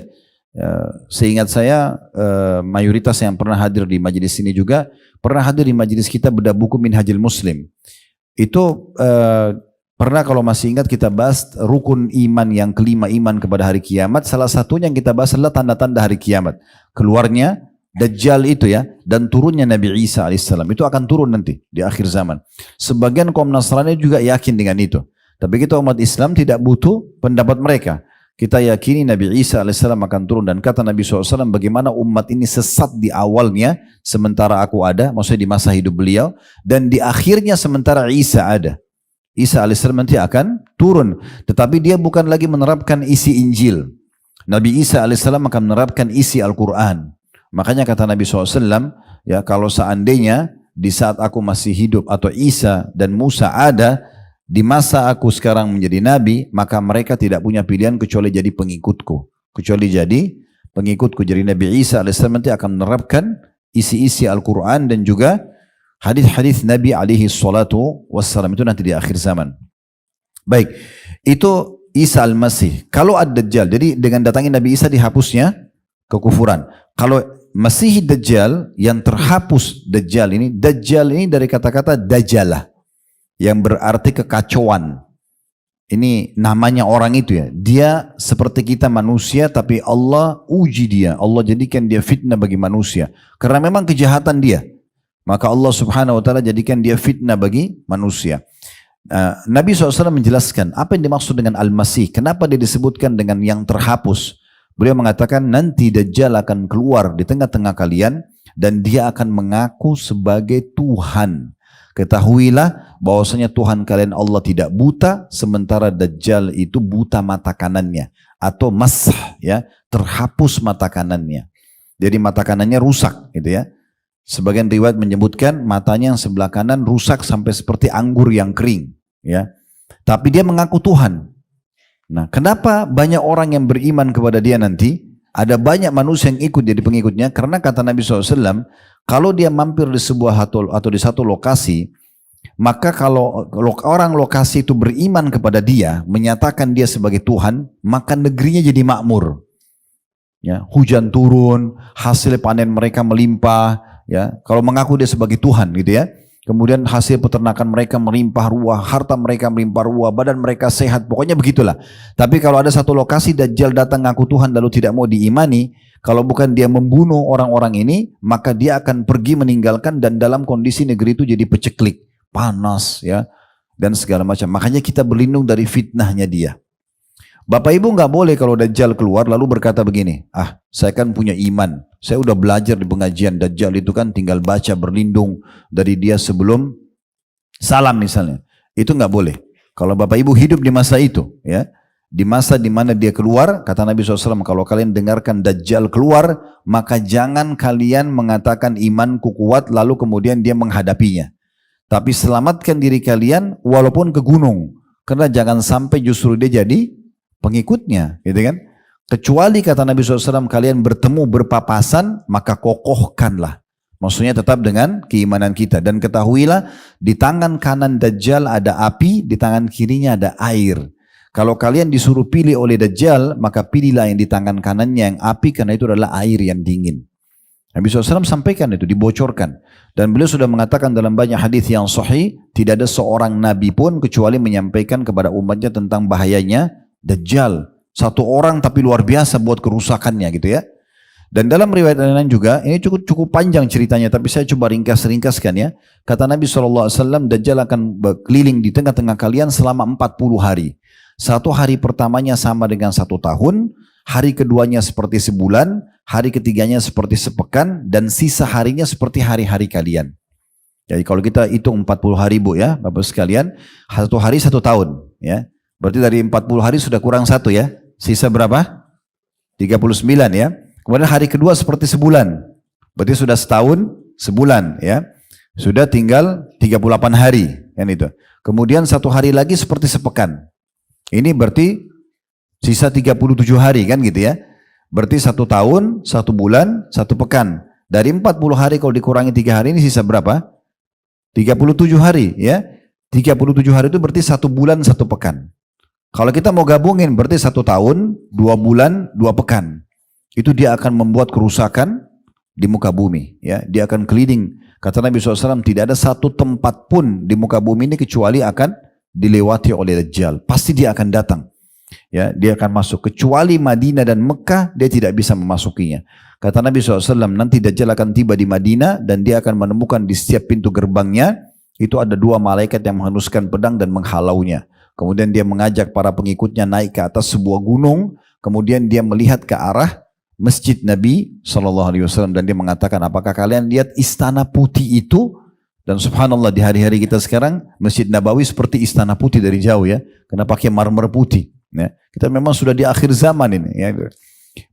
Seingat saya mayoritas yang pernah hadir di majelis ini juga pernah hadir di majelis kita bedah buku Minhajul Muslim. Itu pernah, kalau masih ingat, kita bahas rukun iman yang kelima, iman kepada hari kiamat. Salah satunya yang kita bahas adalah tanda-tanda hari kiamat. Keluarnya Dajjal itu ya, dan turunnya Nabi Isa alaihissalam. Itu akan turun nanti di akhir zaman. Sebagian kaum Nasrani juga yakin dengan itu. Tapi kita umat Islam tidak butuh pendapat mereka. Kita yakini Nabi Isa alaihissalam akan turun, dan kata Nabi SAW, bagaimana umat ini sesat di awalnya sementara aku ada, maksudnya di masa hidup beliau, dan di akhirnya sementara Isa ada. Isa alaihissalam nanti akan turun, tetapi dia bukan lagi menerapkan isi Injil. Nabi Isa alaihissalam akan menerapkan isi Al-Quran. Makanya kata Nabi SAW, ya, kalau seandainya di saat aku masih hidup atau Isa dan Musa ada, di masa aku sekarang menjadi nabi, maka mereka tidak punya pilihan kecuali jadi pengikutku. Jadi Nabi Isa alaihissalam nanti akan menerapkan isi-isi Al-Quran dan juga hadis-hadis Nabi alaihi salatu wassalam, itu nanti di akhir zaman. Baik, itu Isa al-Masih. Kalau ad-Dajjal, jadi dengan datangnya Nabi Isa dihapusnya kekufuran. Kalau Masih Dajjal, yang terhapus Dajjal ini dari kata-kata Dajalah, yang berarti kekacauan. Ini namanya orang itu ya. Dia seperti kita manusia, tapi Allah uji dia. Allah jadikan dia fitnah bagi manusia. Karena memang kejahatan dia. Maka Allah subhanahu wa ta'ala jadikan dia fitnah bagi manusia. Nabi SAW menjelaskan apa yang dimaksud dengan Al-Masih. Kenapa dia disebutkan dengan yang terhapus. Beliau mengatakan nanti Dajjal akan keluar di tengah-tengah kalian, dan dia akan mengaku sebagai Tuhan. Ketahuilah bahwasanya Tuhan kalian Allah tidak buta, sementara Dajjal itu buta mata kanannya, atau masah, ya, terhapus mata kanannya. Jadi mata kanannya rusak, gitu ya. Sebagian riwayat menyebutkan matanya yang sebelah kanan rusak sampai seperti anggur yang kering, ya. Tapi dia mengaku Tuhan. Nah, kenapa banyak orang yang beriman kepada dia nanti? Ada banyak manusia yang ikut jadi pengikutnya, karena kata Nabi SAW, kalau dia mampir di sebuah atau di satu lokasi, maka kalau orang lokasi itu beriman kepada dia, menyatakan dia sebagai Tuhan, maka negerinya jadi makmur. Ya, hujan turun, hasil panen mereka melimpah. Ya, kalau mengaku dia sebagai Tuhan, gitu ya. Kemudian hasil peternakan mereka melimpah ruah, harta mereka melimpah ruah, badan mereka sehat, pokoknya begitulah. Tapi kalau ada satu lokasi Dajjal datang ngaku Tuhan lalu tidak mau diimani, kalau bukan dia membunuh orang-orang ini, maka dia akan pergi meninggalkan, dan dalam kondisi negeri itu jadi peceklik, panas, ya, dan segala macam. Makanya kita berlindung dari fitnahnya dia. Bapak Ibu nggak boleh kalau Dajjal keluar lalu berkata begini, saya kan punya iman, saya udah belajar di pengajian, Dajjal itu kan tinggal baca berlindung dari dia sebelum salam misalnya. Itu nggak boleh. Kalau Bapak Ibu hidup di masa itu, ya, di masa di mana dia keluar, kata Nabi SAW, kalau kalian dengarkan Dajjal keluar, maka jangan kalian mengatakan imanku kuat lalu kemudian dia menghadapinya. Tapi selamatkan diri kalian walaupun ke gunung, karena jangan sampai justru dia jadi pengikutnya, gitu kan? Kecuali kata Nabi SAW, kalian bertemu berpapasan, maka kokohkanlah. Maksudnya tetap dengan keimanan kita. Dan ketahuilah, di tangan kanan Dajjal ada api, di tangan kirinya ada air. Kalau kalian disuruh pilih oleh Dajjal, maka pilihlah yang di tangan kanannya yang api, karena itu adalah air yang dingin. Nabi SAW sampaikan itu, dibocorkan. Dan beliau sudah mengatakan dalam banyak hadis yang sahih, tidak ada seorang nabi pun kecuali menyampaikan kepada umatnya tentang bahayanya Dajjal. Satu orang tapi luar biasa buat kerusakannya, gitu ya. Dan dalam riwayat lain juga, ini cukup panjang ceritanya, tapi saya coba ringkaskan ya. Kata Nabi SAW, Dajjal akan berkeliling di tengah-tengah kalian selama 40 hari. Satu hari pertamanya sama dengan 1 tahun, hari keduanya seperti sebulan, hari ketiganya seperti sepekan, dan sisa harinya seperti hari-hari kalian. Jadi kalau kita hitung 40 hari Bu ya, Bapak sekalian, 1 hari 1 tahun ya. Berarti dari 40 hari sudah kurang 1 ya. Sisa berapa? 39 ya. Kemudian hari kedua seperti sebulan. Berarti sudah setahun, sebulan ya. Sudah tinggal 38 hari kan itu. Kemudian 1 hari lagi seperti sepekan. Ini berarti sisa 37 hari kan gitu ya. Berarti 1 tahun, 1 bulan, 1 pekan. Dari 40 hari kalau dikurangi 3 hari ini sisa berapa? 37 hari ya. 37 hari itu berarti 1 bulan 1 pekan. Kalau kita mau gabungin berarti 1 tahun, 2 bulan, 2 pekan. Itu dia akan membuat kerusakan di muka bumi. Ya, dia akan keliling. Kata Nabi SAW, tidak ada satu tempat pun di muka bumi ini kecuali akan dilewati oleh Dajjal. Pasti dia akan datang. Ya, dia akan masuk. Kecuali Madinah dan Mekah, dia tidak bisa memasukinya. Kata Nabi SAW, nanti Dajjal akan tiba di Madinah dan dia akan menemukan di setiap pintu gerbangnya, itu ada 2 malaikat yang menghunuskan pedang dan menghalaunya. Kemudian dia mengajak para pengikutnya naik ke atas sebuah gunung, kemudian dia melihat ke arah Masjid Nabi SAW dan dia mengatakan, apakah kalian lihat istana putih itu? Dan subhanallah di hari-hari kita sekarang, Masjid Nabawi seperti istana putih dari jauh ya, karena pakai marmer putih. Ya, kita memang sudah di akhir zaman ini. Ya.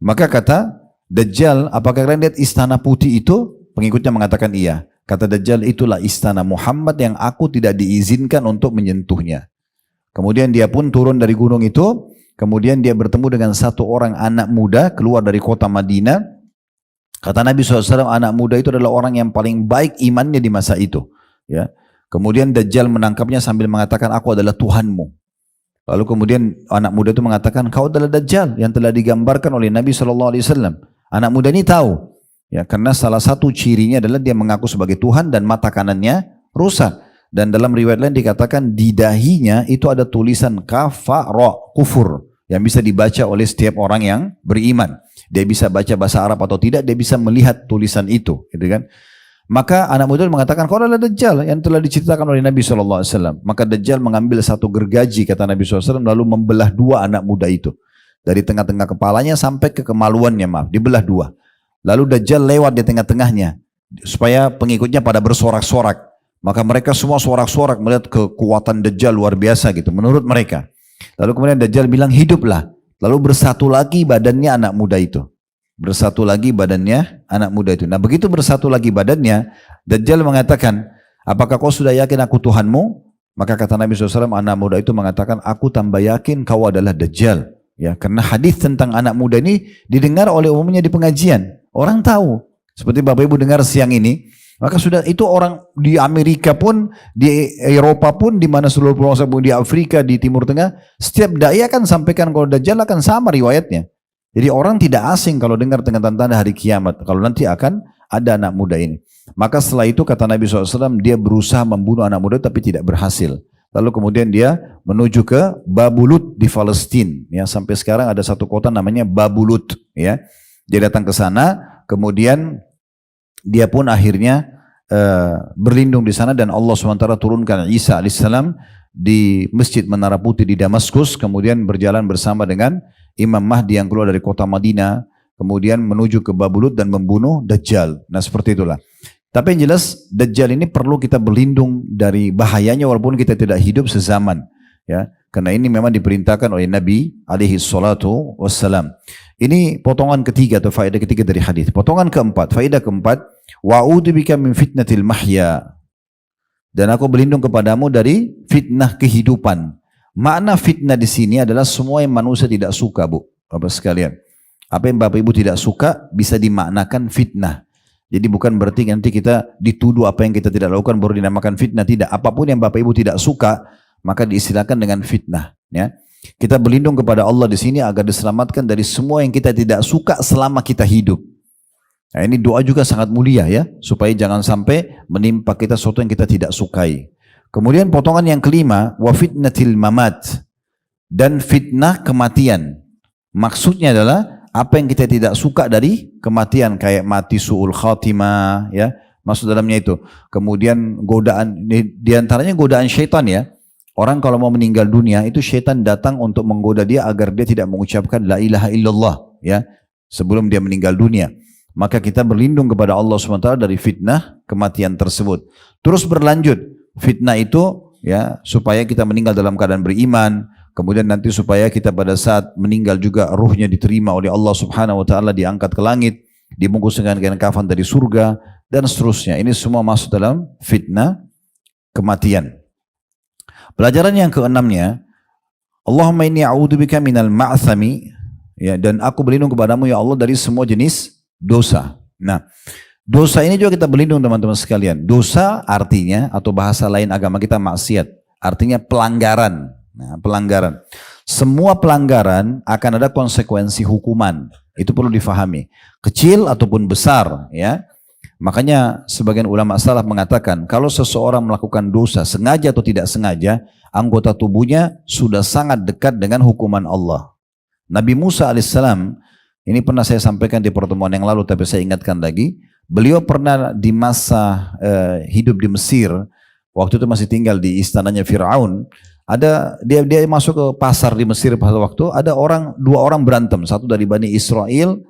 Maka kata Dajjal, apakah kalian lihat istana putih itu? Pengikutnya mengatakan iya. Kata Dajjal, itulah istana Muhammad yang aku tidak diizinkan untuk menyentuhnya. Kemudian dia pun turun dari gunung itu. Kemudian dia bertemu dengan satu orang anak muda keluar dari kota Madinah. Kata Nabi SAW, anak muda itu adalah orang yang paling baik imannya di masa itu. Ya. Kemudian Dajjal menangkapnya sambil mengatakan, aku adalah Tuhanmu. Lalu kemudian anak muda itu mengatakan, kau adalah Dajjal yang telah digambarkan oleh Nabi SAW. Anak muda ini tahu, ya, karena salah satu cirinya adalah dia mengaku sebagai Tuhan dan mata kanannya rusak. Dan dalam riwayat lain dikatakan di dahinya itu ada tulisan kafara, kufur, yang bisa dibaca oleh setiap orang yang beriman. Dia bisa baca bahasa Arab atau tidak, dia bisa melihat tulisan itu, gitu kan? Maka anak muda mengatakan, kau adalah Dajjal yang telah diceritakan oleh Nabi SAW. Maka Dajjal mengambil satu gergaji, kata Nabi SAW, lalu membelah 2 anak muda itu. Dari tengah-tengah kepalanya sampai ke kemaluannya, maaf, dibelah 2. Lalu Dajjal lewat di tengah-tengahnya, supaya pengikutnya pada bersorak-sorak. Maka mereka semua sorak-sorak melihat kekuatan Dajjal luar biasa gitu, menurut mereka. Lalu kemudian Dajjal bilang, hiduplah. Lalu bersatu lagi badannya anak muda itu. Bersatu lagi badannya anak muda itu. Nah begitu bersatu lagi badannya, Dajjal mengatakan, apakah kau sudah yakin aku Tuhanmu? Maka kata Nabi SAW, anak muda itu mengatakan, aku tambah yakin kau adalah Dajjal. Ya, karena hadis tentang anak muda ini didengar oleh umumnya di pengajian. Orang tahu. Seperti Bapak Ibu dengar siang ini, maka sudah itu orang di Amerika pun, di Eropa pun, di mana seluruh penguasa pun, di Afrika, di Timur Tengah, setiap dai akan sampaikan kalau Dajjal akan sama riwayatnya. Jadi orang tidak asing kalau dengar tanda-tanda hari kiamat. Kalau nanti akan ada anak muda ini. Maka setelah itu kata Nabi SAW, dia berusaha membunuh anak muda tapi tidak berhasil. Lalu kemudian dia menuju ke Babulut di Palestina. Ya, sampai sekarang ada satu kota namanya Babulut. Ya, dia datang ke sana. Kemudian dia pun akhirnya berlindung di sana dan Allah SWT turunkan Isa alaihissalam di Masjid Menara Putih di Damaskus. Kemudian berjalan bersama dengan Imam Mahdi yang keluar dari kota Madinah, kemudian menuju ke Babulut dan membunuh Dajjal. Nah seperti itulah. Tapi yang jelas Dajjal ini perlu kita berlindung dari bahayanya walaupun kita tidak hidup sezaman. Ya, karena ini memang diperintahkan oleh Nabi alaihi salatu wassalam. Ini potongan ketiga atau faedah ketiga dari hadis. Potongan keempat, faedah keempat, wa'udzubika min fitnatil mahya. Dan aku berlindung kepadamu dari fitnah kehidupan. Makna fitnah di sini adalah semua yang manusia tidak suka, Bu, Bapak sekalian. Apa yang Bapak Ibu tidak suka bisa dimaknakan fitnah. Jadi bukan berarti nanti kita dituduh apa yang kita tidak lakukan baru dinamakan fitnah, tidak. Apapun yang Bapak Ibu tidak suka, maka diistilahkan dengan fitnah. Ya, kita berlindung kepada Allah di sini agar diselamatkan dari semua yang kita tidak suka selama kita hidup. Nah, ini doa juga sangat mulia ya, supaya jangan sampai menimpa kita sesuatu yang kita tidak sukai. Kemudian potongan yang kelima, wa fitnatil mamat, dan fitnah kematian. Maksudnya adalah apa yang kita tidak suka dari kematian, kayak mati su'ul khatimah, ya, masuk dalamnya itu. Kemudian godaan, diantaranya godaan syaitan ya. Orang kalau mau meninggal dunia itu syaitan datang untuk menggoda dia agar dia tidak mengucapkan la ilaha illallah ya sebelum dia meninggal dunia. Maka kita berlindung kepada Allah SWT dari fitnah kematian tersebut. Terus berlanjut fitnah itu ya supaya kita meninggal dalam keadaan beriman. Kemudian nanti supaya kita pada saat meninggal juga ruhnya diterima oleh Allah Subhanahu Wa Taala, diangkat ke langit, dibungkus dengan kain kafan dari surga dan seterusnya. Ini semua masuk dalam fitnah kematian. Pelajaran yang keenamnya, Allahumma inni a'udzubika minal ma'thami, ya, dan aku berlindung kepadamu ya Allah dari semua jenis dosa. Nah, Dosa ini juga kita berlindung teman-teman sekalian. Dosa artinya atau bahasa lain agama kita maksiat. Artinya pelanggaran. Nah, pelanggaran. Semua pelanggaran akan ada konsekuensi hukuman. Itu perlu difahami. Kecil ataupun besar, ya. Makanya sebagian ulama salaf mengatakan kalau seseorang melakukan dosa sengaja atau tidak sengaja, anggota tubuhnya sudah sangat dekat dengan hukuman Allah. Nabi Musa alaihissalam, ini pernah saya sampaikan di pertemuan yang lalu tapi saya ingatkan lagi. Beliau pernah di masa hidup di Mesir, waktu itu masih tinggal di istananya Fir'aun. Ada dia masuk ke pasar di Mesir pada waktu ada dua orang berantem, satu dari Bani Israel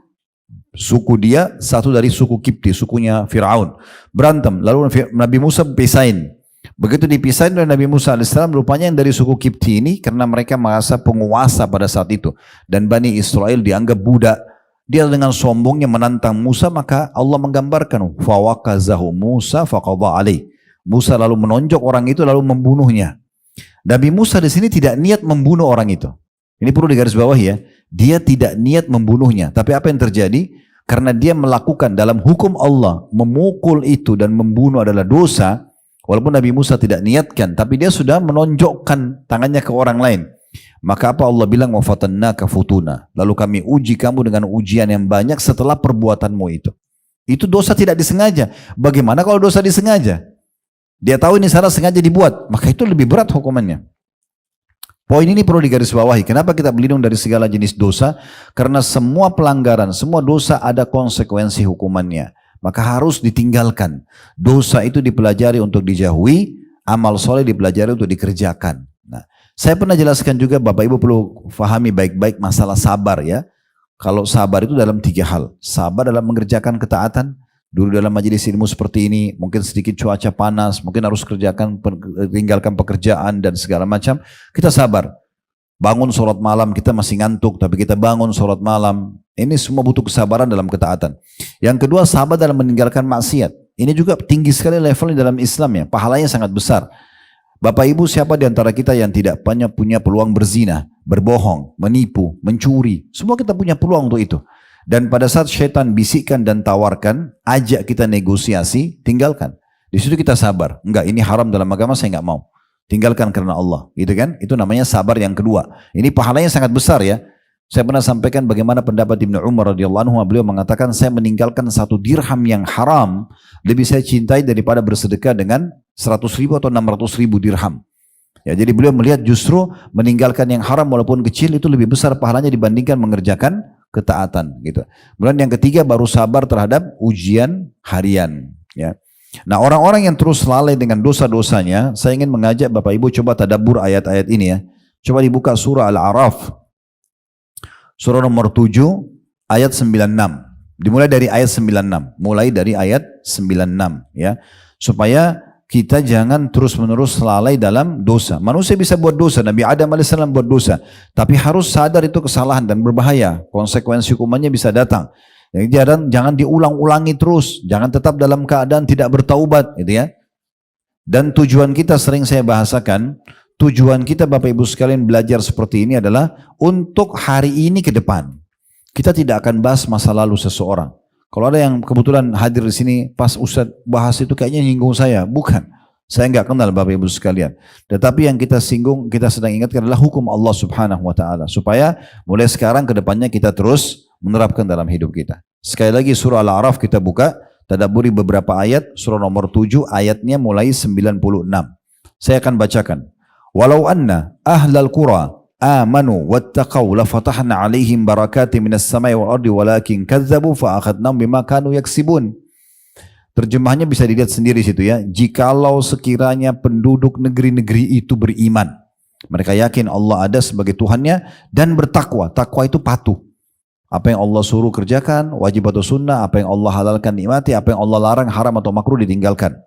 suku dia, satu dari suku Kipti, sukunya Fir'aun. Berantem, lalu Nabi Musa pisahin. Begitu dipisahin oleh Nabi Musa alaihissalam, rupanya yang dari suku Kipti ini karena mereka merasa penguasa pada saat itu dan Bani Israel dianggap budak. Dia dengan sombongnya menantang Musa, maka Allah menggambarkan fawakazahu Musa faqadha alaih. Musa lalu menonjok orang itu lalu membunuhnya. Nabi Musa di sini tidak niat membunuh orang itu. Ini perlu digarisbawahi ya. Dia tidak niat membunuhnya, tapi apa yang terjadi? Karena dia melakukan dalam hukum Allah memukul itu dan membunuh adalah dosa. Walaupun Nabi Musa tidak niatkan, tapi dia sudah menonjokkan tangannya ke orang lain. Maka apa Allah bilang wafatannaka futuna. Lalu kami uji kamu dengan ujian yang banyak setelah perbuatanmu itu. Itu dosa tidak disengaja. Bagaimana kalau dosa disengaja? Dia tahu ini salah sengaja dibuat, maka itu lebih berat hukumannya. Poin ini perlu digarisbawahi. Kenapa kita berlindung dari segala jenis dosa? Karena semua pelanggaran, semua dosa ada konsekuensi hukumannya. Maka harus ditinggalkan. Dosa itu dipelajari untuk dijauhi, amal soleh dipelajari untuk dikerjakan. Nah, saya pernah jelaskan juga Bapak Ibu perlu fahami baik-baik masalah sabar ya. Kalau sabar itu dalam 3 hal. Sabar dalam mengerjakan ketaatan. Dulu dalam majelis ilmu seperti ini, mungkin sedikit cuaca panas, mungkin harus tinggalkan pekerjaan dan segala macam. Kita sabar. Bangun sholat malam, kita masih ngantuk, tapi kita bangun sholat malam. Ini semua butuh kesabaran dalam ketaatan. Yang kedua, sabar dalam meninggalkan maksiat. Ini juga tinggi sekali levelnya dalam Islam ya. Pahalanya sangat besar. Bapak Ibu, siapa di antara kita yang tidak punya peluang berzina, berbohong, menipu, mencuri? Semua kita punya peluang untuk itu. Dan pada saat syaitan bisikkan dan tawarkan, ajak kita negosiasi, tinggalkan. Di situ kita sabar. Enggak, ini haram dalam agama, saya enggak mau. Tinggalkan karena Allah, gitu kan? Itu namanya sabar yang kedua. Ini pahalanya sangat besar ya. Saya pernah sampaikan bagaimana pendapat Ibnu Umar radhiyallahu anhu, beliau mengatakan saya meninggalkan 1 dirham yang haram lebih saya cintai daripada bersedekah dengan 100.000 atau 600.000 dirham. Ya, jadi beliau melihat justru meninggalkan yang haram walaupun kecil itu lebih besar pahalanya dibandingkan mengerjakan ketaatan gitu. Kemudian yang ketiga baru sabar terhadap ujian harian ya. Nah, orang-orang yang terus lalai dengan dosa-dosanya, saya ingin mengajak Bapak Ibu coba tadabbur ayat-ayat ini ya. Coba dibuka surah Al-A'raf. Surah nomor 7 ayat 96. Dimulai dari ayat 96. Mulai dari ayat 96 ya. Supaya kita jangan terus-menerus lalai dalam dosa. Manusia bisa buat dosa, Nabi Adam alaihissalam buat dosa, tapi harus sadar itu kesalahan dan berbahaya. Konsekuensi hukumannya bisa datang. Jadi jangan diulang-ulangi terus, jangan tetap dalam keadaan tidak bertaubat, gitu ya. Dan tujuan kita sering saya bahasakan, tujuan kita Bapak Ibu sekalian belajar seperti ini adalah untuk hari ini ke depan. Kita tidak akan bahas masa lalu seseorang. Kalau ada yang kebetulan hadir di sini pas Ustadz bahas itu kayaknya nyinggung saya, bukan. Saya nggak kenal Bapak Ibu sekalian. Tetapi yang kita singgung, kita sedang ingatkan adalah hukum Allah Subhanahu Wa Taala. Supaya mulai sekarang ke depannya kita terus menerapkan dalam hidup kita. Sekali lagi surah Al-A'raf kita buka, tadabburi beberapa ayat, surah nomor 7 ayatnya mulai 96. Saya akan bacakan. Walau anna ahlal qura amanu wattaqau la fatahna alaihim barakatin minas samai wal ardi walakin kazzabu fa akhadnahum bima kanu yaksibun. Terjemahannya bisa dilihat sendiri situ ya. Jikalau sekiranya penduduk negeri-negeri itu beriman, mereka yakin Allah ada sebagai Tuhannya dan bertakwa. Takwa itu patuh. Apa yang Allah suruh kerjakan, wajib atau sunnah, apa yang Allah halalkan nikmati, apa yang Allah larang haram atau makruh ditinggalkan.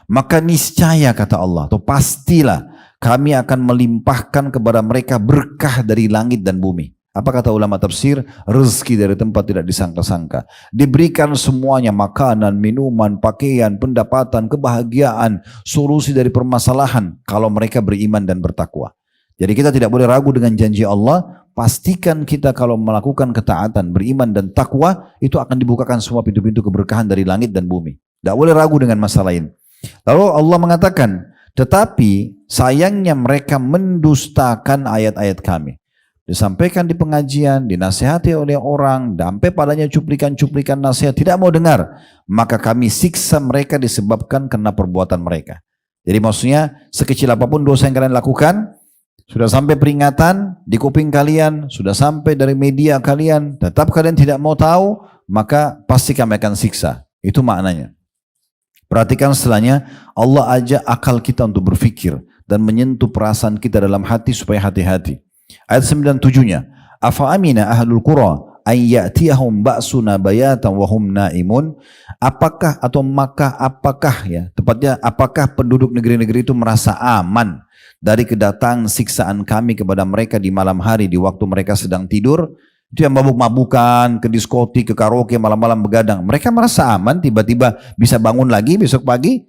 Maka niscaya kata Allah, atau pastilah kami akan melimpahkan kepada mereka berkah dari langit dan bumi. Apa kata ulama tafsir? Rezeki dari tempat tidak disangka-sangka. Diberikan semuanya, makanan, minuman, pakaian, pendapatan, kebahagiaan, solusi dari permasalahan kalau mereka beriman dan bertakwa. Jadi kita tidak boleh ragu dengan janji Allah. Pastikan kita kalau melakukan ketaatan, beriman dan takwa, itu akan dibukakan semua pintu-pintu keberkahan dari langit dan bumi. Tidak boleh ragu dengan masalah ini. Lalu Allah mengatakan, tetapi sayangnya mereka mendustakan ayat-ayat kami. Disampaikan di pengajian, dinasihati oleh orang, sampai padanya cuplikan-cuplikan nasihat, tidak mau dengar. Maka kami siksa mereka disebabkan karena perbuatan mereka. Jadi maksudnya, sekecil apapun dosa yang kalian lakukan, sudah sampai peringatan di kuping kalian, sudah sampai dari media kalian, tetap kalian tidak mau tahu, maka pasti kami akan siksa. Itu maknanya. Perhatikan setelahnya, Allah ajak akal kita untuk berfikir dan menyentuh perasaan kita dalam hati supaya hati-hati. Ayat 97-nya, afa amina ahlul qura ay ya'tiyahum ba'suna bayatan wa hum naimun. Apakah atau maka apakah ya, tepatnya apakah penduduk negeri-negeri itu merasa aman dari kedatangan siksaan kami kepada mereka di malam hari di waktu mereka sedang tidur? Itu yang mabuk-mabukan, ke diskotik, ke karaoke, malam-malam begadang. Mereka merasa aman tiba-tiba bisa bangun lagi besok pagi?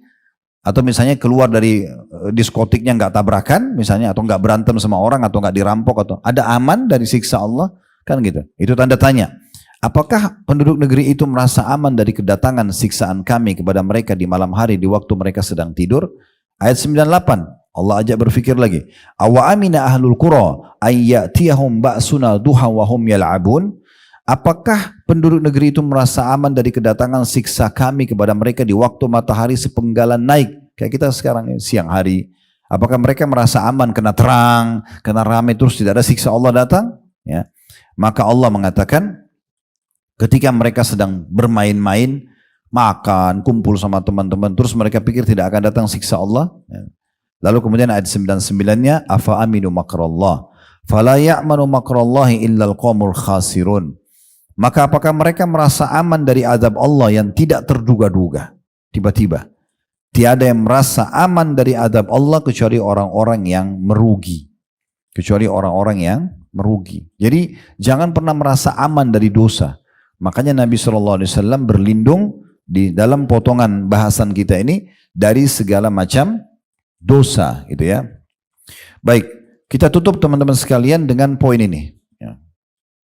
Atau misalnya keluar dari diskotiknya nggak tabrakan misalnya, atau nggak berantem sama orang, atau nggak dirampok, atau ada aman dari siksa Allah? Kan gitu. Itu tanda tanya. Apakah penduduk negeri itu merasa aman dari kedatangan siksaan kami kepada mereka di malam hari di waktu mereka sedang tidur? Ayat 98. Allah ajak berfikir lagi. Awa amina ahlul qura ay ya'tiyahum ba'suna duha wa hum yal'abun. Apakah penduduk negeri itu merasa aman dari kedatangan siksa kami kepada mereka di waktu matahari sepenggalan naik? Kayak kita sekarang siang hari. Apakah mereka merasa aman kena terang, kena ramai terus tidak ada siksa Allah datang? Ya. Maka Allah mengatakan ketika mereka sedang bermain-main, makan, kumpul sama teman-teman, terus mereka pikir tidak akan datang siksa Allah. Ya. Lalu kemudian ayat 99-nya, afa aminu makrallah, fala ya'manu makrallahi illal qaumul khasirun. Maka apakah mereka merasa aman dari azab Allah yang tidak terduga-duga? Tiba-tiba. Tiada yang merasa aman dari azab Allah kecuali orang-orang yang merugi. Kecuali orang-orang yang merugi. Jadi jangan pernah merasa aman dari dosa. Makanya Nabi SAW berlindung di dalam potongan bahasan kita ini dari segala macam dosa, gitu ya. Baik, kita tutup teman-teman sekalian dengan poin ini. Ya.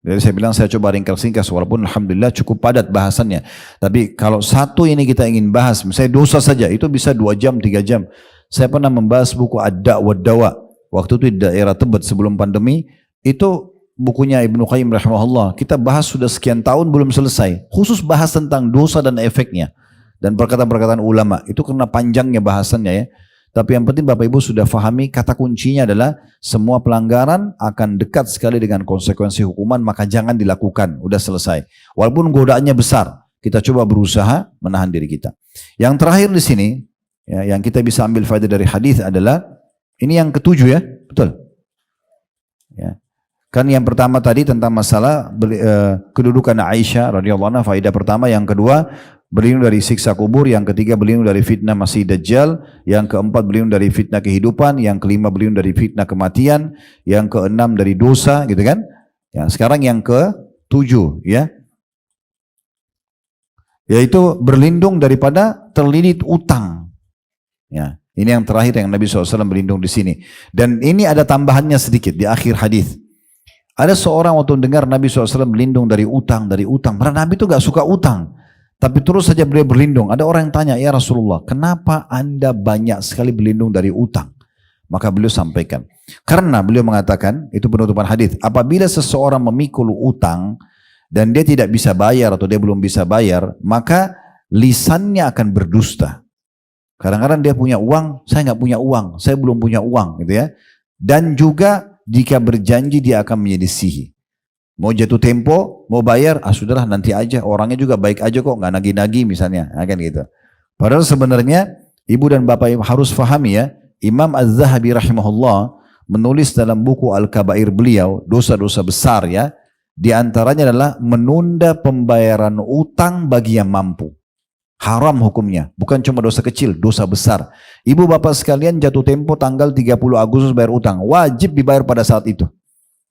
Jadi saya bilang saya coba ringkas-ringkas, walaupun alhamdulillah cukup padat bahasannya. Tapi kalau satu ini kita ingin bahas, misalnya dosa saja, itu bisa 2 jam, 3 jam. Saya pernah membahas buku Ad-Da' wad-Dawa. Waktu itu di daerah Tebet sebelum pandemi, itu bukunya Ibnu Qayyim rahimahullah. Kita bahas sudah sekian tahun belum selesai. Khusus bahas tentang dosa dan efeknya. Dan perkataan-perkataan ulama. Itu karena panjangnya bahasannya ya. Tapi yang penting Bapak Ibu sudah fahami kata kuncinya adalah semua pelanggaran akan dekat sekali dengan konsekuensi hukuman, maka jangan dilakukan, udah selesai. Walaupun godaannya besar, kita coba berusaha menahan diri kita. Yang terakhir di sini, ya, yang kita bisa ambil faedah dari hadis adalah ini yang ketujuh ya, betul. Ya. Kan yang pertama tadi tentang masalah kedudukan Aisyah radhiyallahu anha, faedah pertama. Yang kedua, berlindung dari siksa kubur. Yang ketiga, berlindung dari fitnah Masih Dajjal. Yang keempat, berlindung dari fitnah kehidupan. Yang kelima, berlindung dari fitnah kematian. Yang keenam, dari dosa, gitu kan? Ya, sekarang yang ketujuh, ya, yaitu berlindung daripada terlilit utang. Ya, ini yang terakhir yang Nabi SAW berlindung di sini. Dan ini ada tambahannya sedikit di akhir hadis. Ada seorang waktu dengar Nabi SAW berlindung dari utang, Karena Nabi itu gak suka utang. Tapi terus saja beliau berlindung. Ada orang yang tanya, ya Rasulullah, kenapa anda banyak sekali berlindung dari utang? Maka beliau sampaikan. Karena beliau mengatakan, itu penutupan hadis, apabila seseorang memikul utang, dan dia tidak bisa bayar atau dia belum bisa bayar, maka lisannya akan berdusta. Kadang-kadang dia punya uang, saya nggak punya uang, saya belum punya uang, gitu ya. Dan juga jika berjanji dia akan menyelisihi. Mau jatuh tempo, mau bayar, sudahlah nanti aja. Orangnya juga baik aja kok, nggak nagih-nagih misalnya, kan gitu. Padahal sebenarnya ibu dan bapak harus fahami ya. Imam Az-Zahabi rahimahullah menulis dalam buku Al-Kabair beliau dosa-dosa besar ya. Di antaranya adalah menunda pembayaran utang bagi yang mampu. Haram hukumnya, bukan cuma dosa kecil, dosa besar. Ibu bapak sekalian jatuh tempo tanggal 30 Agustus bayar utang, wajib dibayar pada saat itu.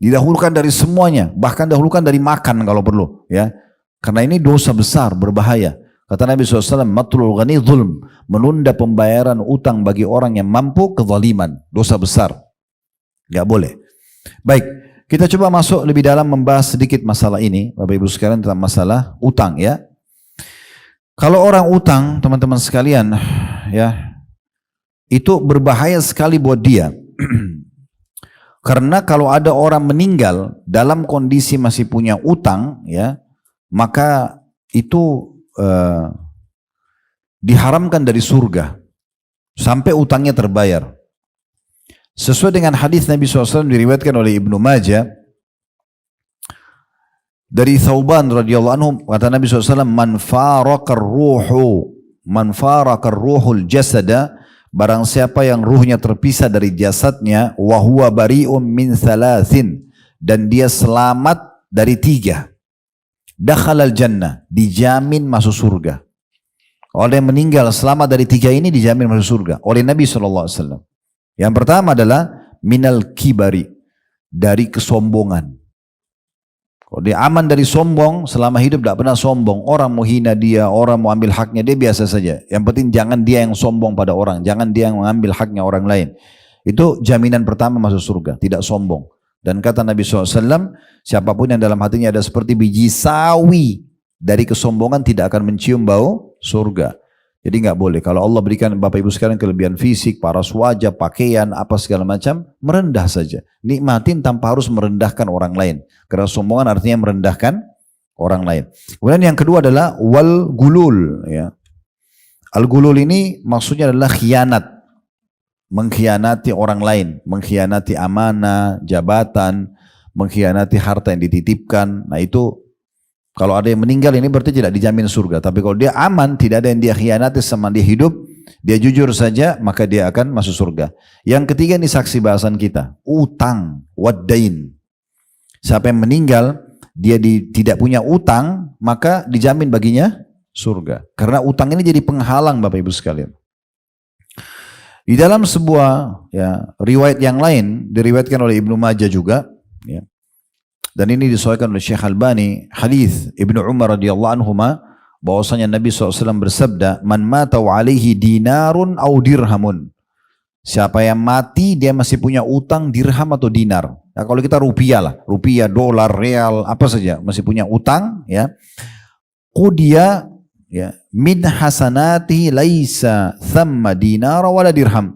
Didahulukan dari semuanya, bahkan dahulukan dari makan kalau perlu, ya. Karena ini dosa besar, berbahaya. Kata Nabi SAW, matlul ghani zulm, menunda pembayaran utang bagi orang yang mampu kezaliman, dosa besar. Nggak boleh. Baik, kita coba masuk lebih dalam membahas sedikit masalah ini, Bapak Ibu sekalian, tentang masalah utang ya. Kalau orang utang, teman-teman sekalian, ya, itu berbahaya sekali buat dia. Karena kalau ada orang meninggal dalam kondisi masih punya utang, ya, maka itu diharamkan dari surga sampai utangnya terbayar. Sesuai dengan hadis Nabi SAW diriwayatkan oleh Ibnu Majah dari Thauban radhiyallahu anhu, kata Nabi SAW, man faraqar ruhul jasada, barang siapa yang ruhnya terpisah dari jasadnya, wa huwa bari'un min thalathin, dan dia selamat dari 3, dakhalal jannah, dijamin masuk surga. Orang yang meninggal selamat dari 3 ini dijamin masuk surga oleh Nabi SAW. Yang pertama adalah minal kibari, dari kesombongan. Kalau dia aman dari sombong, selama hidup tidak pernah sombong. Orang mau hina dia, orang mau ambil haknya, dia biasa saja. Yang penting jangan dia yang sombong pada orang, jangan dia yang mengambil haknya orang lain. Itu jaminan pertama masuk surga, tidak sombong. Dan kata Nabi SAW, siapapun yang dalam hatinya ada seperti biji sawi dari kesombongan tidak akan mencium bau surga. Jadi nggak boleh. Kalau Allah berikan Bapak Ibu sekalian kelebihan fisik, paras wajah, pakaian, apa segala macam, merendah saja. Nikmatin tanpa harus merendahkan orang lain. Karena sombongan artinya merendahkan orang lain. Kemudian yang kedua adalah wal gulul. Ya. Al gulul ini maksudnya adalah khianat. Mengkhianati orang lain. Mengkhianati amanah, jabatan, mengkhianati harta yang dititipkan. Nah itu, kalau ada yang meninggal ini berarti tidak dijamin surga. Tapi kalau dia aman, tidak ada yang dia khianati sama dia hidup, dia jujur saja, maka dia akan masuk surga. Yang ketiga ini saksi bahasan kita, utang, wadain. Siapa yang meninggal, dia tidak punya utang, maka dijamin baginya surga. Karena utang ini jadi penghalang Bapak Ibu sekalian. Di dalam sebuah riwayat yang lain, diriwayatkan oleh Ibnu Majah juga, ya. Dan ini disahihkan oleh Syekh Albani, hadis Ibnu Umar radhiyallahu anhuma, bahwasanya Nabi SAW bersabda, man mata wa alaihi dinarun au dirhamun. Siapa yang mati dia masih punya utang dirham atau dinar. Ya, kalau kita rupiah lah, rupiah, dolar, real, apa saja masih punya utang, ya. Qudiya, ya, min hasanati laisa thamma dinar wala dirham.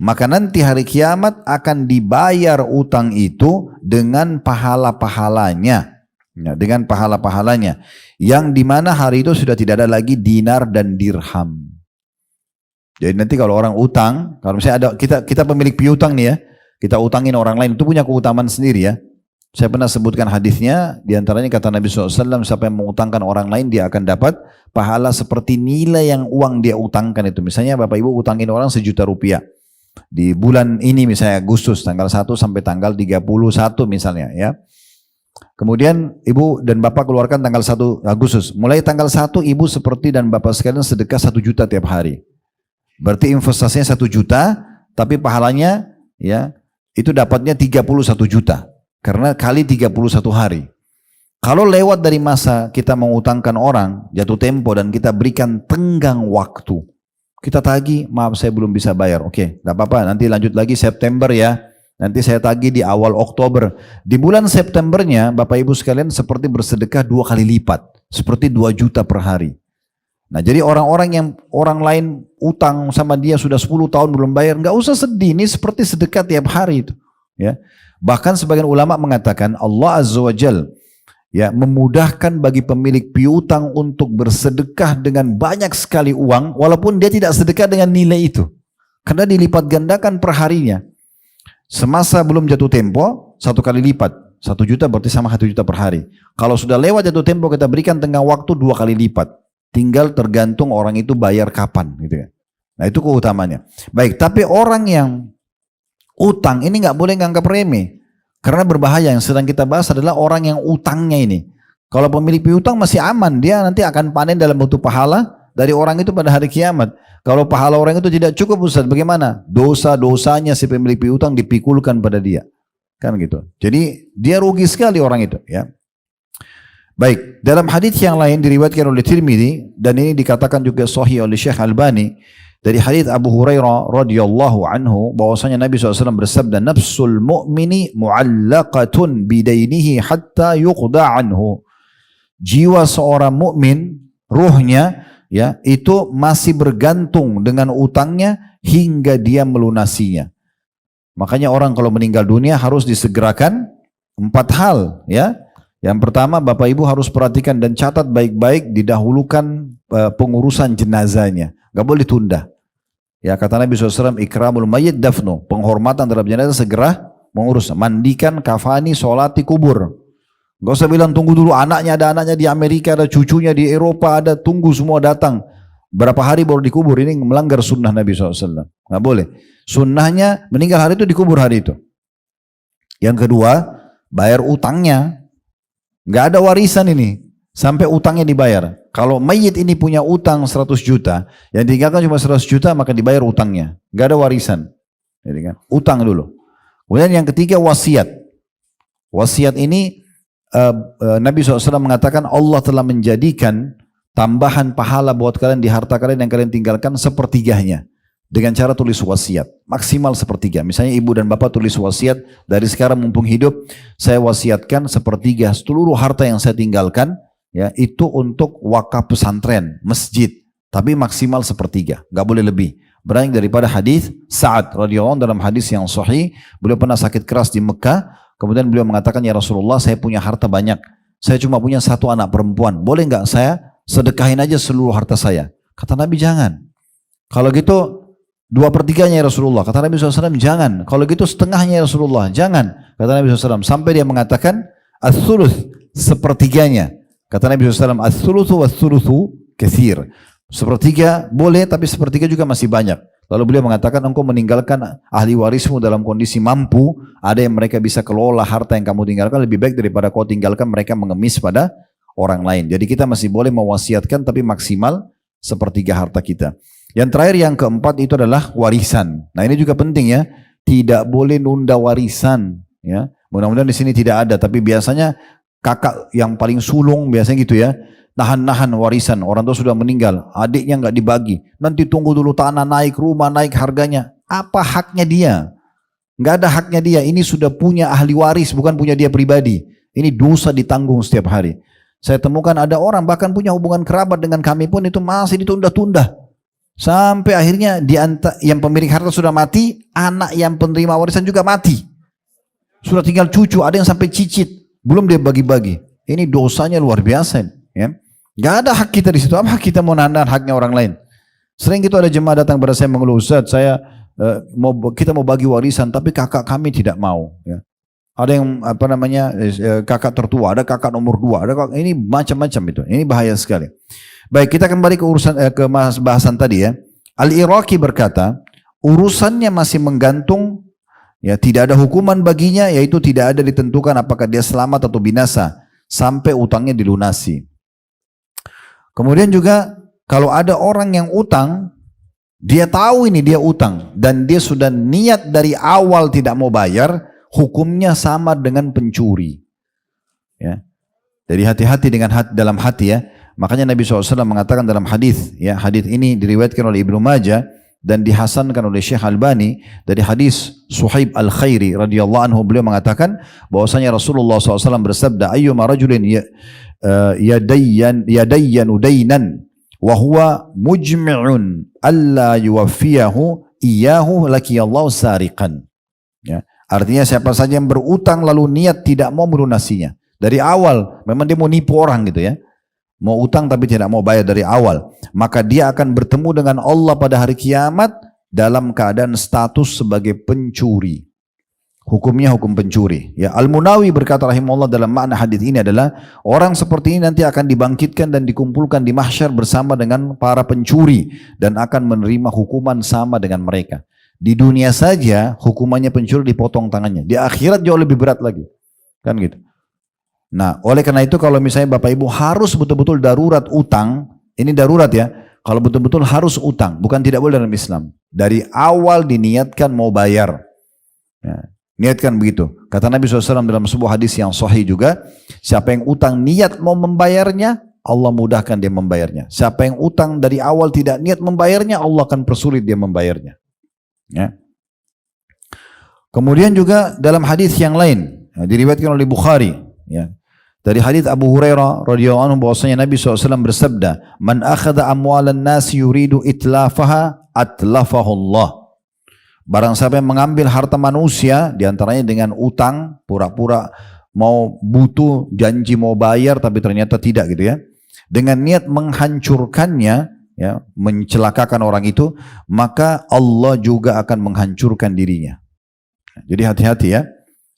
Maka nanti hari kiamat akan dibayar utang itu dengan pahala-pahalanya. Ya, dengan pahala-pahalanya. Yang dimana hari itu sudah tidak ada lagi dinar dan dirham. Jadi nanti kalau orang utang, kalau misalnya ada kita pemilik piutang nih ya, kita utangin orang lain, itu punya keutamaan sendiri ya. Saya pernah sebutkan hadisnya, diantaranya kata Nabi SAW, siapa yang mengutangkan orang lain, dia akan dapat pahala seperti nilai yang uang dia utangkan itu. Misalnya Bapak Ibu utangin orang 1 juta rupiah. Di bulan ini misalnya Agustus tanggal 1 sampai tanggal 31 misalnya ya. Kemudian ibu dan bapak keluarkan tanggal 1 Agustus. Mulai tanggal 1 ibu seperti dan bapak sekalian sedekah 1 juta tiap hari. Berarti investasinya 1 juta, tapi pahalanya ya itu dapatnya 31 juta. Karena kali 31 hari. Kalau lewat dari masa kita mengutangkan orang, jatuh tempo dan kita berikan tenggang waktu. Kita tagih, maaf saya belum bisa bayar. Oke, tidak apa-apa, nanti lanjut lagi September ya. Nanti saya tagih di awal Oktober. Di bulan Septembernya, Bapak Ibu sekalian seperti bersedekah 2 kali lipat. Seperti 2 juta per hari. Nah jadi orang-orang yang orang lain utang sama dia sudah 10 tahun belum bayar, nggak usah sedih, ini seperti sedekah tiap hari itu. Ya. Bahkan sebagian ulama mengatakan Allah Azza wa Jalla ya memudahkan bagi pemilik piutang untuk bersedekah dengan banyak sekali uang walaupun dia tidak sedekah dengan nilai itu karena dilipat gandakan per harinya. Semasa belum jatuh tempo 1 kali lipat, 1 juta berarti sama 1 juta per hari. Kalau sudah lewat jatuh tempo kita berikan tenggang waktu 2 kali lipat, tinggal tergantung orang itu bayar kapan gitu ya. Nah itu keutamanya. Baik, tapi orang yang utang ini nggak boleh nganggap remeh. Karena berbahaya. Yang sedang kita bahas adalah orang yang utangnya ini. Kalau pemilik piutang masih aman, dia nanti akan panen dalam bentuk pahala dari orang itu pada hari kiamat. Kalau pahala orang itu tidak cukup Ustaz, bagaimana? Dosa-dosanya si pemilik piutang dipikulkan pada dia. Kan gitu. Jadi dia rugi sekali orang itu ya. Baik, dalam hadis yang lain diriwayatkan oleh Tirmidzi dan ini dikatakan juga sahih oleh Syekh Albani Dari hadits Abu Hurairah radhiyallahu anhu bahwasanya Nabi SAW bersabda, nafsul mu'mini mu'allaqatun bidainihi hatta yuqda anhu. Jiwa seorang mukmin, ruhnya ya, itu masih bergantung dengan utangnya hingga dia melunasinya. Makanya orang kalau meninggal dunia harus disegerakan 4 hal ya. Yang pertama, Bapak Ibu harus perhatikan dan catat baik-baik, didahulukan pengurusan jenazahnya. Gak boleh tunda. Ya, kata Nabi SAW, ikramul mayyit dafnu. Penghormatan terhadap jenazah segera mengurus. Mandikan, kafani, sholati, kubur. Gak usah bilang tunggu dulu, anaknya ada anaknya di Amerika, ada cucunya di Eropa, ada, tunggu semua datang. Berapa hari baru dikubur, ini melanggar sunnah Nabi SAW. Gak boleh. Sunnahnya meninggal hari itu, dikubur hari itu. Yang kedua, bayar utangnya. Gak ada warisan ini sampai utangnya dibayar. Kalau mayit ini punya utang 100 juta, yang ditinggalkan cuma 100 juta, maka dibayar utangnya. Gak ada warisan. Jadi kan, utang dulu. Kemudian yang ketiga, wasiat. Wasiat ini Nabi SAW mengatakan Allah telah menjadikan tambahan pahala buat kalian di harta kalian yang kalian tinggalkan sepertiganya. Dengan cara tulis wasiat, maksimal sepertiga. Misalnya ibu dan bapak tulis wasiat, dari sekarang mumpung hidup, saya wasiatkan sepertiga seluruh harta yang saya tinggalkan, ya, itu untuk wakaf pesantren, masjid. Tapi maksimal sepertiga, gak boleh lebih. Berani daripada hadis Sa'ad radhiyallahu anhu dalam hadis yang sahih, beliau pernah sakit keras di Mekah, kemudian beliau mengatakan, ya Rasulullah, saya punya harta banyak, saya cuma punya 1 anak perempuan, boleh gak saya sedekahin aja seluruh harta saya? Kata Nabi, jangan. Kalau gitu 2/3 ya Rasulullah. Kata Nabi SAW, jangan. Kalau gitu setengahnya ya Rasulullah, jangan. Kata Nabi SAW, sampai dia mengatakan ats-tsuluts, sepertiganya. Kata Nabi SAW, ats-tsulutsu was-tsulutsu katsir. Sepertiga boleh, tapi sepertiga juga masih banyak. Lalu beliau mengatakan, engkau meninggalkan ahli warismu dalam kondisi mampu, ada yang mereka bisa kelola harta yang kamu tinggalkan, lebih baik daripada kau tinggalkan mereka mengemis pada orang lain. Jadi kita masih boleh mewasiatkan, tapi maksimal sepertiga harta kita. Yang terakhir, yang keempat, itu adalah warisan. Nah ini juga penting ya, tidak boleh nunda warisan. Ya, mudah-mudahan di sini tidak ada, tapi biasanya kakak yang paling sulung biasanya gitu ya, nahan-nahan warisan. Orang tua sudah meninggal, adiknya nggak dibagi. Nanti tunggu dulu tanah naik, rumah naik harganya. Apa haknya dia? Nggak ada haknya dia. Ini sudah punya ahli waris, bukan punya dia pribadi. Ini dosa ditanggung setiap hari. Saya temukan ada orang bahkan punya hubungan kerabat dengan kami pun itu masih ditunda-tunda. Sampai akhirnya yang pemilik harta sudah mati, anak yang penerima warisan juga mati. Sudah tinggal cucu, ada yang sampai cicit, belum dia bagi-bagi. Ini dosanya luar biasa. Ya. Gak ada hak kita di situ. Apa hak kita mau nahan haknya orang lain? Sering gitu ada jemaah datang pada saya mengeluh, Ustaz, kita mau bagi warisan, tapi kakak kami tidak mau. Ya. Ada yang kakak tertua, ada kakak nomor 2, ada kakak, ini macam-macam itu. Ini bahaya sekali. Baik, kita kembali ke urusan ke bahasan tadi ya. Al-Iraqi berkata, urusannya masih menggantung, ya, tidak ada hukuman baginya, yaitu tidak ada ditentukan apakah dia selamat atau binasa sampai utangnya dilunasi. Kemudian juga kalau ada orang yang utang, dia tahu ini dia utang dan dia sudah niat dari awal tidak mau bayar, hukumnya sama dengan pencuri. Ya. Jadi hati-hati dengan dalam hati ya. Makanya Nabi SAW mengatakan dalam hadis, ya, hadis ini diriwayatkan oleh Ibnu Majah dan dihasankan oleh Syekh Albani dari hadis Suhaib Al-Khairi radhiyallahu anhu, beliau mengatakan bahwasanya Rasulullah SAW bersabda, ayyuma rajulin yadayyanu daynan wa huwa mujmi'un alla yuwaffiyahu iyyahu lakiyallahu sariqan. Ya, artinya siapa saja yang berutang lalu niat tidak mau melunasinya dari awal, memang dia mau nipu orang gitu ya. Mau utang tapi tidak mau bayar dari awal, maka dia akan bertemu dengan Allah pada hari kiamat dalam keadaan status sebagai pencuri. Hukumnya hukum pencuri. Ya, Al-Munawi berkata rahimahullah dalam makna hadis ini adalah orang seperti ini nanti akan dibangkitkan dan dikumpulkan di mahsyar bersama dengan para pencuri dan akan menerima hukuman sama dengan mereka. Di dunia saja hukumannya pencuri dipotong tangannya. Di akhirat jauh lebih berat lagi. Kan gitu. Nah, oleh karena itu kalau misalnya Bapak Ibu harus betul-betul darurat utang, ini darurat ya, kalau betul-betul harus utang, bukan tidak boleh dalam Islam. Dari awal diniatkan mau bayar. Ya, niatkan begitu. Kata Nabi SAW dalam sebuah hadis yang sahih juga, siapa yang utang niat mau membayarnya, Allah mudahkan dia membayarnya. Siapa yang utang dari awal tidak niat membayarnya, Allah akan persulit dia membayarnya. Ya. Kemudian juga dalam hadis yang lain, diriwayatkan oleh Bukhari, ya, dari hadis Abu Hurairah radhiyallahu anhu bahwasanya Nabi SAW bersabda, "Man akhadha amwalan nas yuridu itlafaha atlafahu Allah." Barang siapa yang mengambil harta manusia diantaranya dengan utang, pura-pura mau butuh, janji mau bayar tapi ternyata tidak gitu ya, dengan niat menghancurkannya, ya, mencelakakan orang itu, maka Allah juga akan menghancurkan dirinya. Jadi hati-hati ya.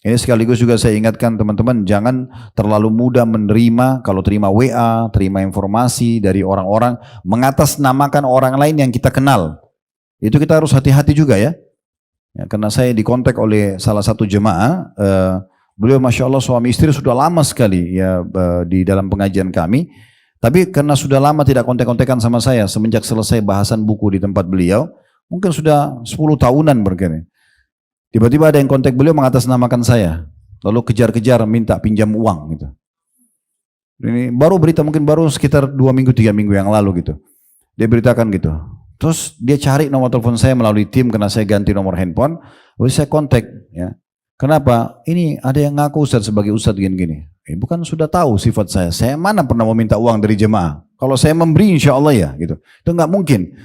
Ini sekaligus juga saya ingatkan teman-teman, jangan terlalu mudah menerima, kalau terima WA, terima informasi dari orang-orang, mengatasnamakan orang lain yang kita kenal. Itu kita harus hati-hati juga ya. Ya, karena saya dikontak oleh salah satu jemaah, beliau Masya Allah suami istri sudah lama sekali ya di dalam pengajian kami, tapi karena sudah lama tidak kontak-kontakan sama saya semenjak selesai bahasan buku di tempat beliau, mungkin sudah 10 tahunan berkini. Tiba-tiba ada yang kontak beliau mengatasnamakan saya, lalu kejar-kejar minta pinjam uang gitu. Ini baru berita, mungkin baru sekitar 2 minggu 3 minggu yang lalu gitu. Dia beritakan gitu. Terus dia cari nomor telepon saya melalui tim karena saya ganti nomor handphone. Lalu saya kontak ya. Kenapa? Ini ada yang ngaku Ustaz sebagai Ustaz gini-gini. Bukan sudah tahu sifat saya. Saya mana pernah mau minta uang dari jemaah. Kalau saya memberi insya Allah ya gitu. Itu nggak mungkin.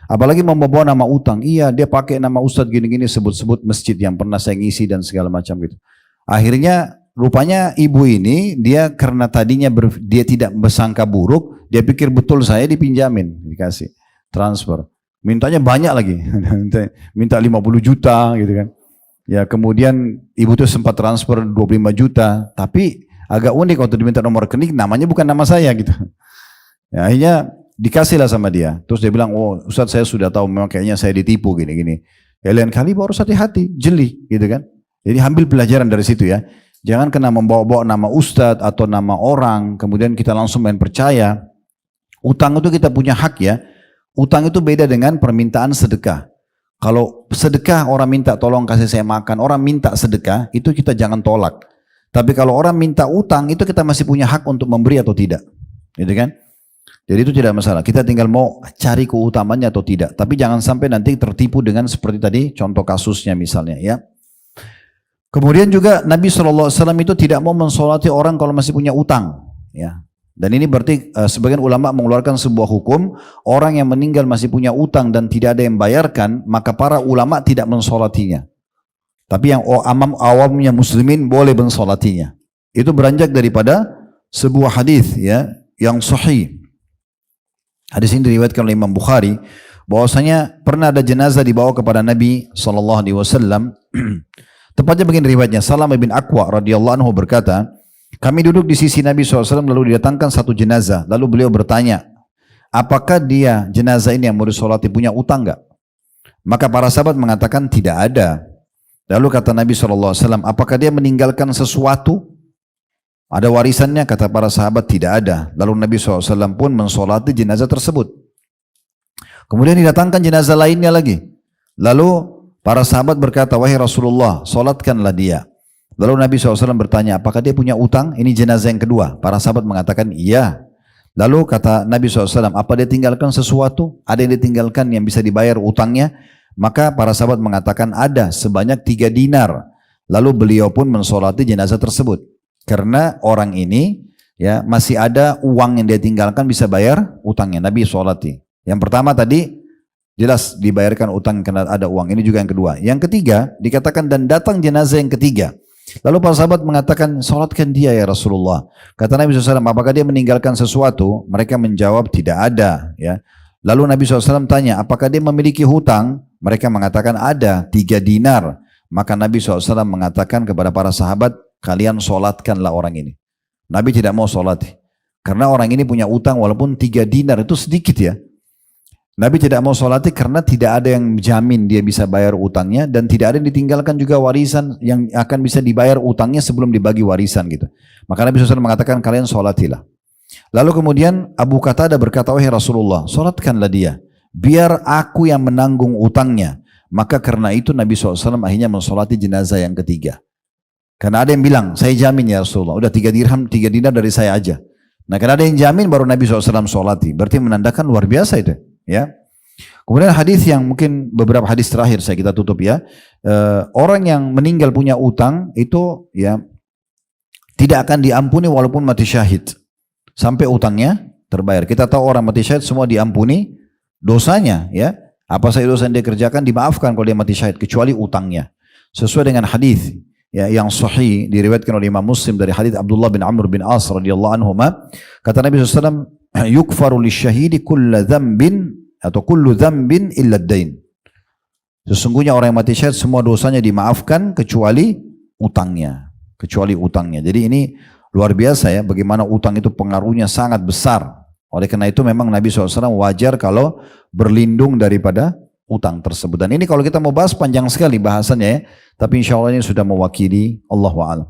Apalagi membawa nama utang. Iya dia pakai nama Ustaz gini-gini, sebut-sebut masjid yang pernah saya ngisi dan segala macam gitu. Akhirnya rupanya ibu ini dia karena tadinya dia tidak bersangka buruk, dia pikir betul saya dipinjamin, dikasih transfer. Mintanya banyak lagi. Minta 50 juta gitu kan. Ya kemudian ibu itu sempat transfer 25 juta, tapi agak unik waktu diminta nomor rekening namanya bukan nama saya gitu. Ya, akhirnya dikasihlah sama dia. Terus dia bilang, oh Ustaz saya sudah tahu memang kayaknya saya ditipu gini-gini. Ya lain kali baru hati-hati, jeli gitu kan. Jadi ambil pelajaran dari situ ya. Jangan kena membawa-bawa nama Ustaz atau nama orang, kemudian kita langsung main percaya. Utang itu kita punya hak ya. Utang itu beda dengan permintaan sedekah. Kalau sedekah orang minta tolong kasih saya makan, orang minta sedekah, itu kita jangan tolak. Tapi kalau orang minta utang, itu kita masih punya hak untuk memberi atau tidak. Gitu kan? Jadi itu tidak masalah. Kita tinggal mau cari keutamannya atau tidak. Tapi jangan sampai nanti tertipu dengan seperti tadi contoh kasusnya misalnya ya. Kemudian juga Nabi SAW itu tidak mau mensolati orang kalau masih punya utang. Ya. Dan ini berarti sebagian ulama mengeluarkan sebuah hukum, orang yang meninggal masih punya utang dan tidak ada yang bayarkan, maka para ulama tidak mensolatinya. Tapi yang awamnya muslimin boleh mensolatinya. Itu beranjak daripada sebuah hadis ya yang sahih. Hadis ini diriwayatkan oleh Imam Bukhari bahwasanya pernah ada jenazah dibawa kepada Nabi SAW. Tepatnya begini riwayatnya, Salam bin Aqwa radhiyallahu anhu berkata, kami duduk di sisi Nabi SAW lalu didatangkan satu jenazah. Lalu beliau bertanya, apakah dia jenazah ini yang mau disolati punya utang enggak? Maka para sahabat mengatakan tidak ada. Lalu kata Nabi SAW, apakah dia meninggalkan sesuatu? Ada warisannya? Kata para sahabat tidak ada. Lalu Nabi SAW pun mensolati jenazah tersebut. Kemudian didatangkan jenazah lainnya lagi. Lalu para sahabat berkata, wahai Rasulullah, solatkanlah dia. Lalu Nabi SAW bertanya, apakah dia punya utang? Ini jenazah yang kedua. Para sahabat mengatakan iya. Lalu kata Nabi SAW, apa dia tinggalkan sesuatu? Ada yang ditinggalkan yang bisa dibayar utangnya? Maka para sahabat mengatakan ada sebanyak 3 dinar. Lalu beliau pun mensolati jenazah tersebut. Karena orang ini ya masih ada uang yang dia tinggalkan bisa bayar utangnya. Nabi solati. Yang pertama tadi jelas dibayarkan utang karena ada uang. Ini juga yang kedua. Yang ketiga dikatakan dan datang jenazah yang ketiga. Lalu para sahabat mengatakan solatkan dia ya Rasulullah. Kata Nabi SAW, apakah dia meninggalkan sesuatu? Mereka menjawab tidak ada. Ya. Lalu Nabi SAW tanya, apakah dia memiliki hutang? Mereka mengatakan ada 3 dinar. Maka Nabi SAW mengatakan kepada para sahabat, kalian solatkanlah orang ini. Nabi tidak mau solat. Karena orang ini punya utang walaupun 3 dinar itu sedikit ya. Nabi tidak mau solati karena tidak ada yang jamin dia bisa bayar utangnya dan tidak ada yang ditinggalkan juga warisan yang akan bisa dibayar utangnya sebelum dibagi warisan gitu. Maka Nabi SAW mengatakan kalian solatilah. Lalu kemudian Abu Qatadah berkata, wahai Rasulullah, solatkanlah dia. Biar aku yang menanggung utangnya. Maka karena itu Nabi SAW akhirnya mensolati jenazah yang ketiga. Karena ada yang bilang, saya jamin ya Rasulullah, udah 3 dirham, 3 dinar dari saya aja. Nah, karena ada yang jamin baru Nabi SAW sholati. Berarti menandakan luar biasa itu. Ya. Kemudian hadis yang mungkin beberapa hadis terakhir kita tutup ya. Orang yang meninggal punya utang itu ya tidak akan diampuni walaupun mati syahid. Sampai utangnya terbayar. Kita tahu orang mati syahid semua diampuni dosanya ya. Apa saja dosa yang dia kerjakan dimaafkan kalau dia mati syahid kecuali utangnya. Sesuai dengan hadis ya, yang sahih diriwayatkan oleh Imam Muslim dari hadis Abdullah bin Amr bin As radhiyallahu anhuma, kata Nabi SAW, yukfaru lisyahidi kulla dzambin atau kullu dzambin illa ad-dain. Sesungguhnya orang yang mati syahid semua dosanya dimaafkan kecuali utangnya, Jadi ini luar biasa ya, bagaimana utang itu pengaruhnya sangat besar. Oleh karena itu memang Nabi SAW wajar kalau berlindung daripada utang tersebut. Dan ini kalau kita mau bahas panjang sekali bahasannya ya, tapi insya Allah ini sudah mewakili Allahu a'lam.